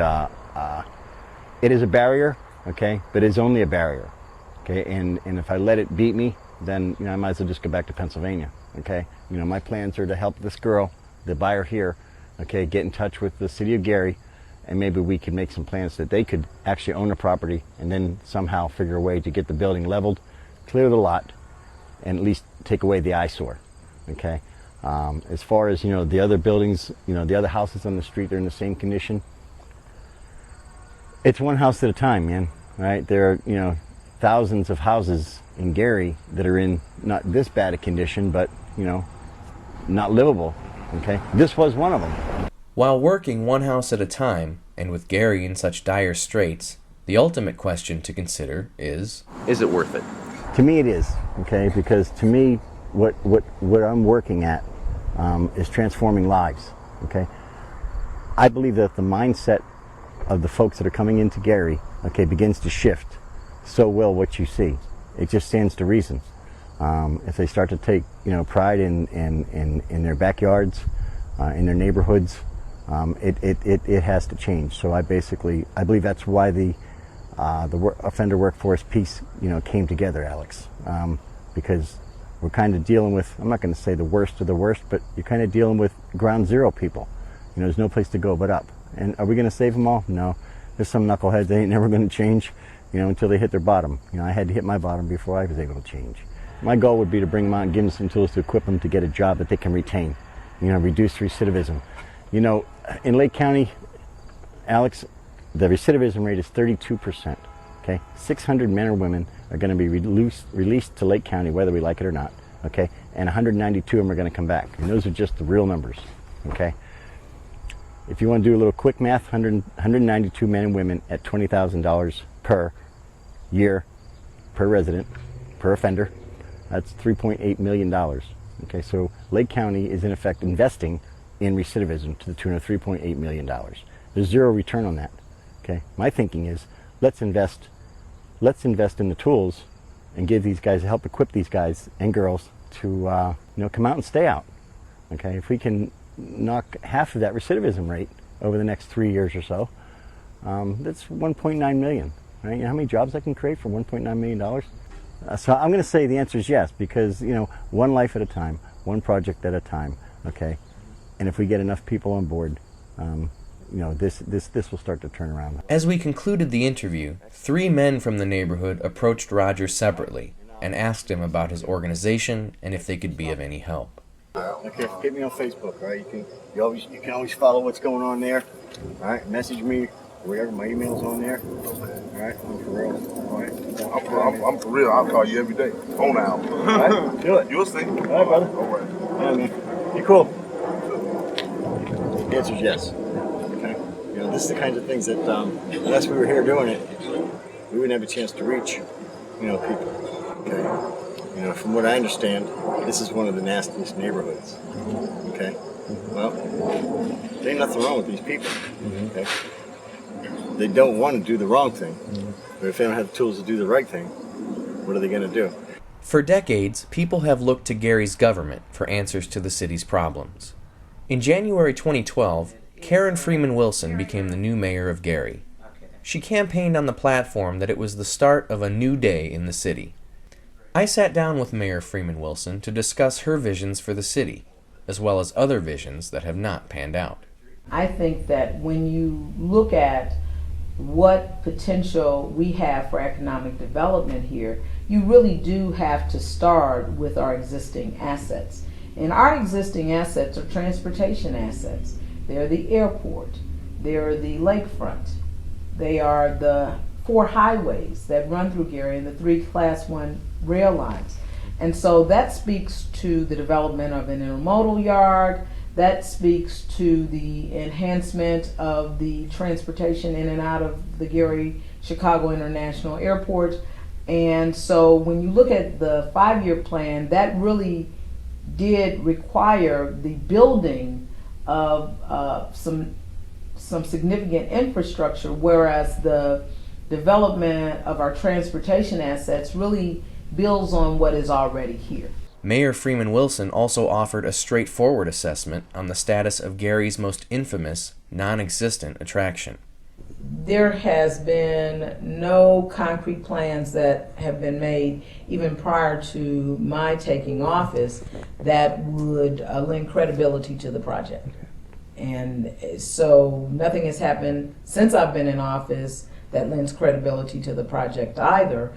it is a barrier, okay, but it's only a barrier, okay. And if I let it beat me, then I might as well just go back to Pennsylvania, okay. My plans are to help this girl, the buyer here, okay, get in touch with the city of Gary, and maybe we could make some plans that they could actually own a property, and then somehow figure a way to get the building leveled, clear the lot, and at least take away the eyesore, okay? As far as, the other buildings, the other houses on the street, they're in the same condition. It's one house at a time, man, right? There are, thousands of houses in Gary that are in not this bad a condition, but, not livable, okay? This was one of them. While working one house at a time, and with Gary in such dire straits, the ultimate question to consider is it worth it? To me it is, okay, because to me what I'm working at is transforming lives, okay. I believe that the mindset of the folks that are coming into Gary, okay, begins to shift. So will what you see. It just stands to reason. If they start to take pride in their backyards, in their neighborhoods, it has to change. So I believe that's why the offender workforce piece, came together, Alex, because we're kind of dealing with, I'm not going to say the worst of the worst, but you're kind of dealing with ground zero people. There's no place to go but up. And are we going to save them all? No. There's some knuckleheads, they ain't never going to change, until they hit their bottom. I had to hit my bottom before I was able to change. My goal would be to bring them out and give them some tools to equip them to get a job that they can retain, reduce recidivism. In Lake County, Alex, the recidivism rate is 32%, okay? 600 men or women are going to be released to Lake County, whether we like it or not, okay? And 192 of them are going to come back. And those are just the real numbers, okay? If you want to do a little quick math, 192 men and women at $20,000 per year, per resident, per offender, that's $3.8 million. Okay, so Lake County is in effect investing in recidivism to the tune of $3.8 million. There's zero return on that. Okay, my thinking is let's invest in the tools and give these guys, help equip these guys and girls to come out and stay out. Okay, if we can knock half of that recidivism rate over the next 3 years or so, that's 1.9 million. Right? You know how many jobs I can create for $1.9 million? So I'm going to say the answer is yes, because one life at a time, one project at a time. Okay, and if we get enough people on board, this will start to turn around. As we concluded the interview, 3 men from the neighborhood approached Roger separately and asked him about his organization and if they could be of any help. Okay, get me on Facebook, all right? You can always follow what's going on there. All right, message me, whatever, my email's on there. All right, I'm for real. All right. I'm for real. I'll call you every day. Phone out. All right, do it. You'll see. All right, brother. All right. All right, man. Be cool. The answer is yes. Okay. This is the kinds of things that, unless we were here doing it, we wouldn't have a chance to reach, people. Okay. From what I understand, this is one of the nastiest neighborhoods. Okay. Well, there ain't nothing wrong with these people. Okay. They don't want to do the wrong thing, but if they don't have the tools to do the right thing, what are they going to do? For decades, people have looked to Gary's government for answers to the city's problems. In January 2012, Karen Freeman Wilson became the new mayor of Gary. She campaigned on the platform that it was the start of a new day in the city. I sat down with Mayor Freeman Wilson to discuss her visions for the city, as well as other visions that have not panned out. I think that when you look at what potential we have for economic development here, you really do have to start with our existing assets. And our existing assets are transportation assets. They're the airport, they're the lakefront, they are the 4 highways that run through Gary and the 3 Class 1 rail lines. And so that speaks to the development of an intermodal yard, that speaks to the enhancement of the transportation in and out of the Gary Chicago International Airport. And so when you look at the 5-year plan, that really did require the building of some significant infrastructure, whereas the development of our transportation assets really builds on what is already here. Mayor Freeman Wilson also offered a straightforward assessment on the status of Gary's most infamous, non-existent attraction. There has been no concrete plans that have been made even prior to my taking office that would lend credibility to the project. And so nothing has happened since I've been in office that lends credibility to the project either.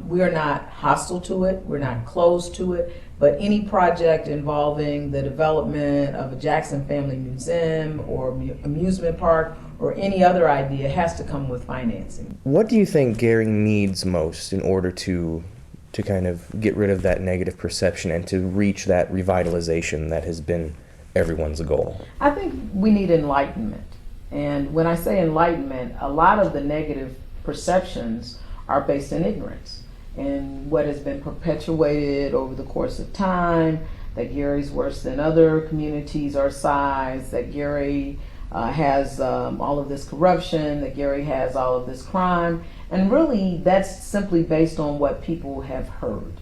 We are not hostile to it, we're not closed to it, but any project involving the development of a Jackson Family Museum or amusement park or any other idea has to come with financing. What do you think Gary needs most in order to kind of get rid of that negative perception and to reach that revitalization that has been everyone's goal? I think we need enlightenment. And when I say enlightenment, a lot of the negative perceptions are based in ignorance and what has been perpetuated over the course of time, that Gary's worse than other communities our size, that Gary has all of this corruption, that Gary has all of this crime. And really, that's simply based on what people have heard.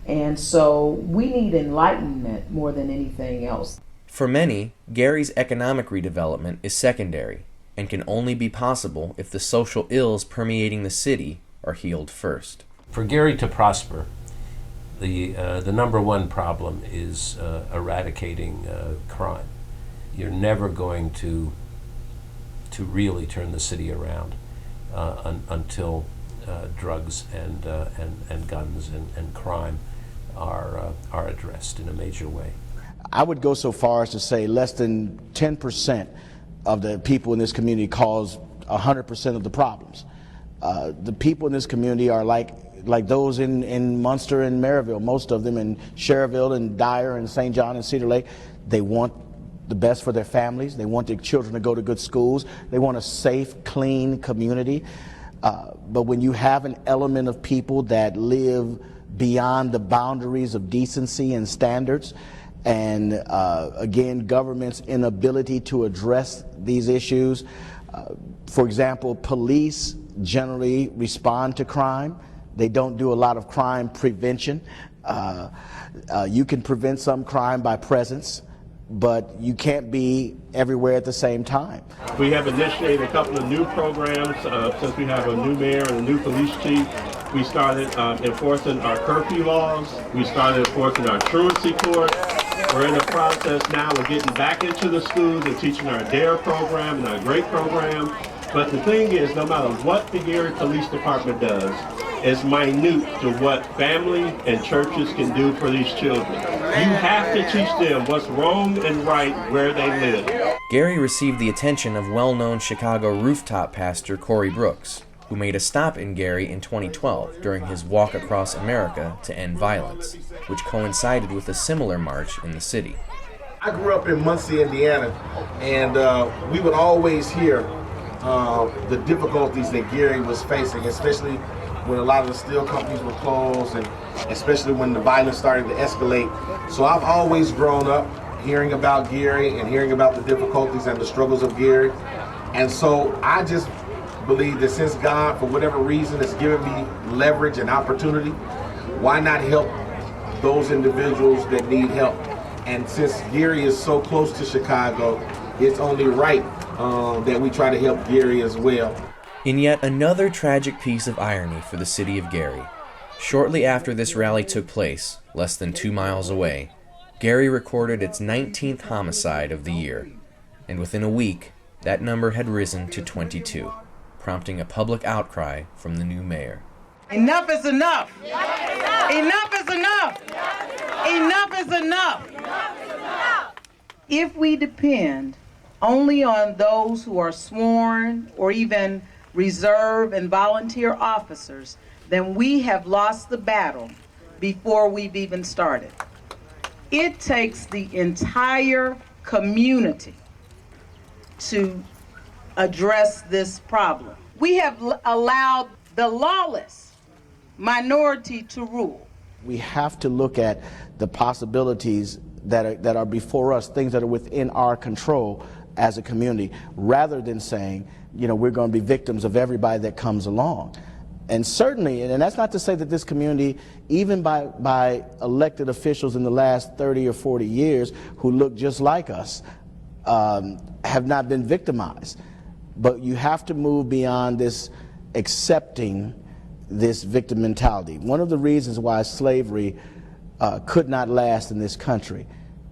And so we need enlightenment more than anything else. For many, Gary's economic redevelopment is secondary and can only be possible if the social ills permeating the city are healed first. For Gary to prosper, the number one problem is eradicating crime. You're never going to really turn the city around until drugs and guns and crime are addressed in a major way. I would go so far as to say less than 10% of the people in this community cause 100% of the problems. The people in this community are like those in Munster and Maryville, most of them in Cherville and Dyer and St. John and Cedar Lake. They want the best for their families. They want their children to go to good schools. They want a safe, clean community. But when you have an element of people that live beyond the boundaries of decency and standards, and again, government's inability to address these issues. For example, police generally respond to crime. They don't do a lot of crime prevention. You can prevent some crime by presence, but you can't be everywhere at the same time. We have initiated a couple of new programs since we have a new mayor and a new police chief. We started enforcing our curfew laws. We started enforcing our truancy court. We're in the process now of getting back into the schools and teaching our DARE program and our GREAT program. But the thing is, no matter what the Gary Police Department does, it's minute to what family and churches can do for these children. You have to teach them what's wrong and right where they live. Gary received the attention of well-known Chicago rooftop pastor Corey Brooks, who made a stop in Gary in 2012 during his Walk Across America to End Violence, which coincided with a similar march in the city. I grew up in Muncie, Indiana, and we would always hear the difficulties that Gary was facing, especially when a lot of the steel companies were closed, and especially when the violence started to escalate. So I've always grown up hearing about Gary and hearing about the difficulties and the struggles of Gary. And so I just believe that since God, for whatever reason, has given me leverage and opportunity, why not help those individuals that need help? And since Gary is so close to Chicago, it's only right that we try to help Gary as well. In yet another tragic piece of irony for the city of Gary, shortly after this rally took place, less than 2 miles away, Gary recorded its 19th homicide of the year, and within a week, that number had risen to 22, prompting a public outcry from the new mayor. Enough is enough! Enough is enough! Enough is enough! If we depend only on those who are sworn or even reserve and volunteer officers, then we have lost the battle before we've even started. It takes the entire community to address this problem. We have allowed the lawless minority to rule. We have to look at the possibilities that are before us, things that are within our control as a community, rather than saying, you know, we're going to be victims of everybody that comes along. And certainly, and that's not to say that this community, even by elected officials in the last 30 or 40 years who look just like us, have not been victimized. But you have to move beyond this accepting this victim mentality. One of the reasons why slavery could not last in this country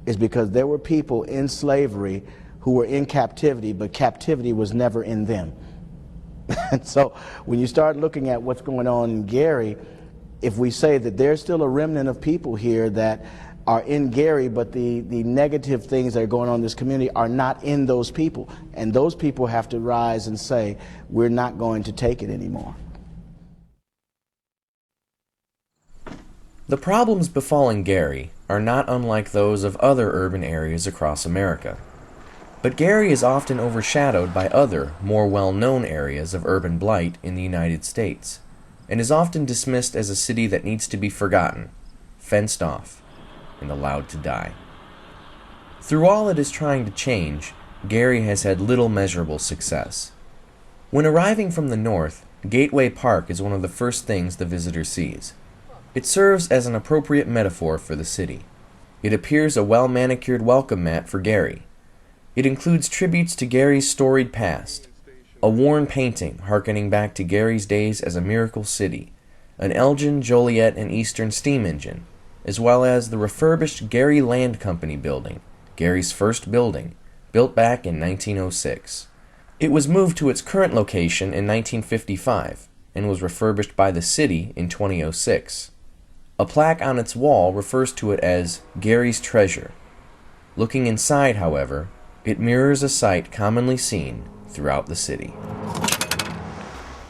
is because there were people in slavery who were in captivity, but captivity was never in them. And so when you start looking at what's going on in Gary, if we say that there's still a remnant of people here that are in Gary, but the negative things that are going on in this community are not in those people, and those people have to rise and say, we're not going to take it anymore. The problems befalling Gary are not unlike those of other urban areas across America. But Gary is often overshadowed by other, more well-known areas of urban blight in the United States, and is often dismissed as a city that needs to be forgotten, fenced off, and allowed to die. Through all it is trying to change, Gary has had little measurable success. When arriving from the north, Gateway Park is one of the first things the visitor sees. It serves as an appropriate metaphor for the city. It appears a well-manicured welcome mat for Gary. It includes tributes to Gary's storied past, a worn painting harkening back to Gary's days as a miracle city, an Elgin, Joliet, and Eastern steam engine, as well as the refurbished Gary Land Company building, Gary's first building, built back in 1906. It was moved to its current location in 1955 and was refurbished by the city in 2006. A plaque on its wall refers to it as Gary's Treasure. Looking inside, however, it mirrors a sight commonly seen throughout the city.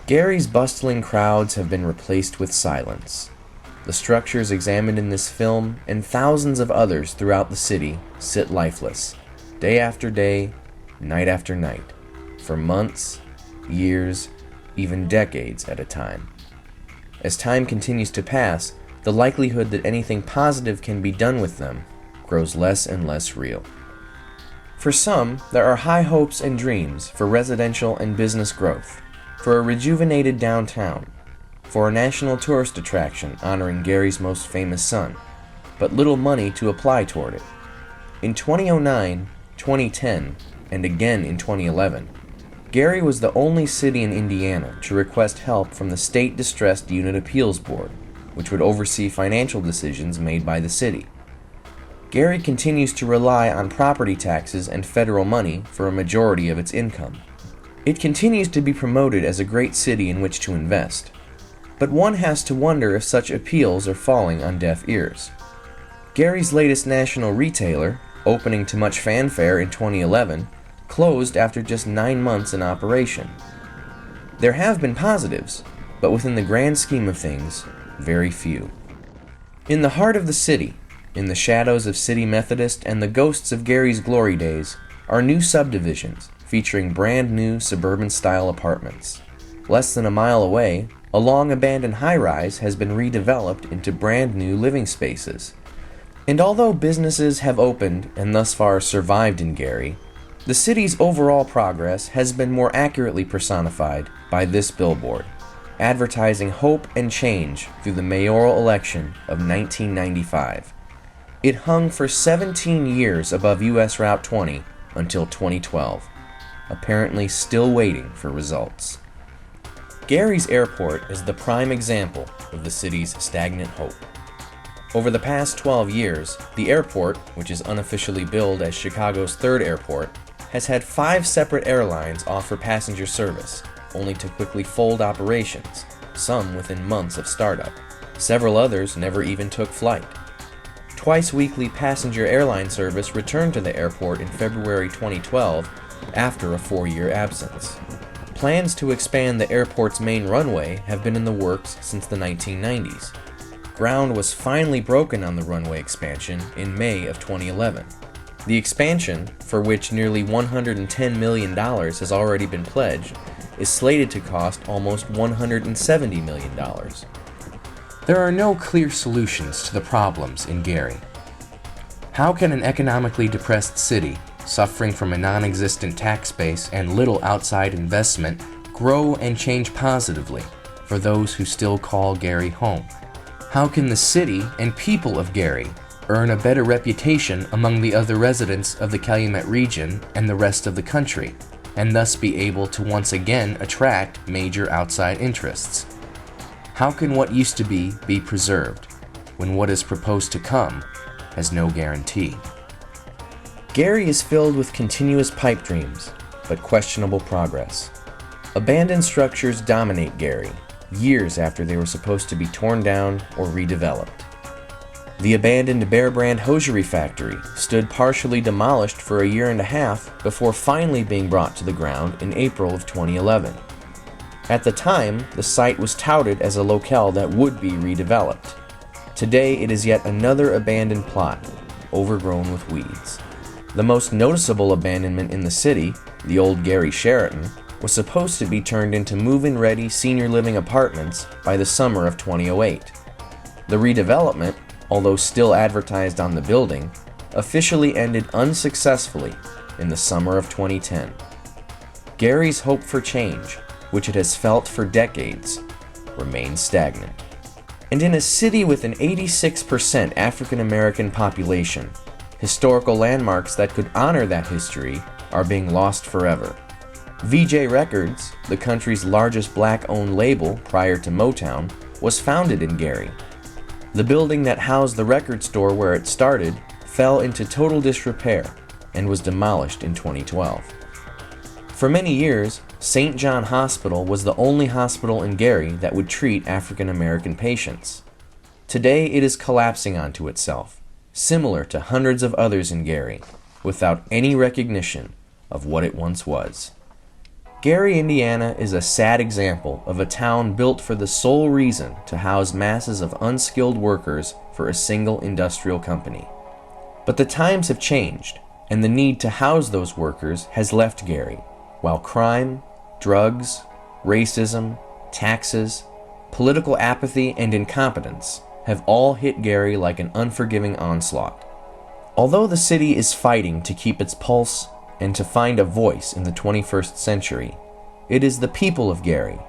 Gary's bustling crowds have been replaced with silence. The structures examined in this film and thousands of others throughout the city sit lifeless, day after day, night after night, for months, years, even decades at a time. As time continues to pass, the likelihood that anything positive can be done with them grows less and less real. For some, there are high hopes and dreams for residential and business growth, for a rejuvenated downtown, for a national tourist attraction honoring Gary's most famous son, but little money to apply toward it. In 2009, 2010, and again in 2011, Gary was the only city in Indiana to request help from the State Distressed Unit Appeals Board, which would oversee financial decisions made by the city. Gary continues to rely on property taxes and federal money for a majority of its income. It continues to be promoted as a great city in which to invest, but one has to wonder if such appeals are falling on deaf ears. Gary's latest national retailer, opening to much fanfare in 2011, closed after just 9 months in operation. There have been positives, but within the grand scheme of things, very few. In the heart of the city, in the shadows of City Methodist and the ghosts of Gary's glory days, are new subdivisions featuring brand new suburban-style apartments. Less than a mile away, a long-abandoned high-rise has been redeveloped into brand new living spaces. And although businesses have opened and thus far survived in Gary, the city's overall progress has been more accurately personified by this billboard, advertising hope and change through the mayoral election of 1995. It hung for 17 years above U.S. Route 20 until 2012, apparently still waiting for results. Gary's airport is the prime example of the city's stagnant hope. Over the past 12 years, the airport, which is unofficially billed as Chicago's third airport, has had 5 separate airlines offer passenger service, only to quickly fold operations, some within months of startup. Several others never even took flight. Twice weekly passenger airline service returned to the airport in February 2012 after a 4-year absence. Plans to expand the airport's main runway have been in the works since the 1990s. Ground was finally broken on the runway expansion in May of 2011. The expansion, for which nearly $110 million has already been pledged, is slated to cost almost $170 million. There are no clear solutions to the problems in Gary. How can an economically depressed city, suffering from a non-existent tax base and little outside investment, grow and change positively for those who still call Gary home? How can the city and people of Gary earn a better reputation among the other residents of the Calumet region and the rest of the country, and thus be able to once again attract major outside interests? How can what used to be preserved, when what is proposed to come has no guarantee? Gary is filled with continuous pipe dreams, but questionable progress. Abandoned structures dominate Gary, years after they were supposed to be torn down or redeveloped. The abandoned Bear Brand hosiery factory stood partially demolished for a year and a half before finally being brought to the ground in April of 2011. At the time, the site was touted as a locale that would be redeveloped. Today, it is yet another abandoned plot, overgrown with weeds. The most noticeable abandonment in the city, the old Gary Sheraton, was supposed to be turned into move-in ready senior living apartments by the summer of 2008. The redevelopment, although still advertised on the building, officially ended unsuccessfully in the summer of 2010. Gary's hope for change, which it has felt for decades, remains stagnant. And in a city with an 86% African American population, historical landmarks that could honor that history are being lost forever. VJ Records, the country's largest black-owned label prior to Motown, was founded in Gary. The building that housed the record store where it started fell into total disrepair and was demolished in 2012. For many years, St. John Hospital was the only hospital in Gary that would treat African American patients. Today it is collapsing onto itself, similar to hundreds of others in Gary, without any recognition of what it once was. Gary, Indiana is a sad example of a town built for the sole reason to house masses of unskilled workers for a single industrial company. But the times have changed, and the need to house those workers has left Gary, while crime, drugs, racism, taxes, political apathy, and incompetence have all hit Gary like an unforgiving onslaught. Although the city is fighting to keep its pulse and to find a voice in the 21st century, it is the people of Gary,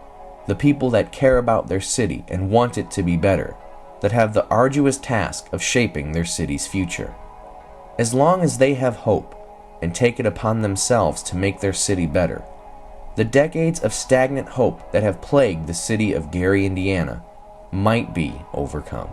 the people that care about their city and want it to be better, that have the arduous task of shaping their city's future. As long as they have hope and take it upon themselves to make their city better, the decades of stagnant hope that have plagued the city of Gary, Indiana, might be overcome.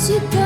You go.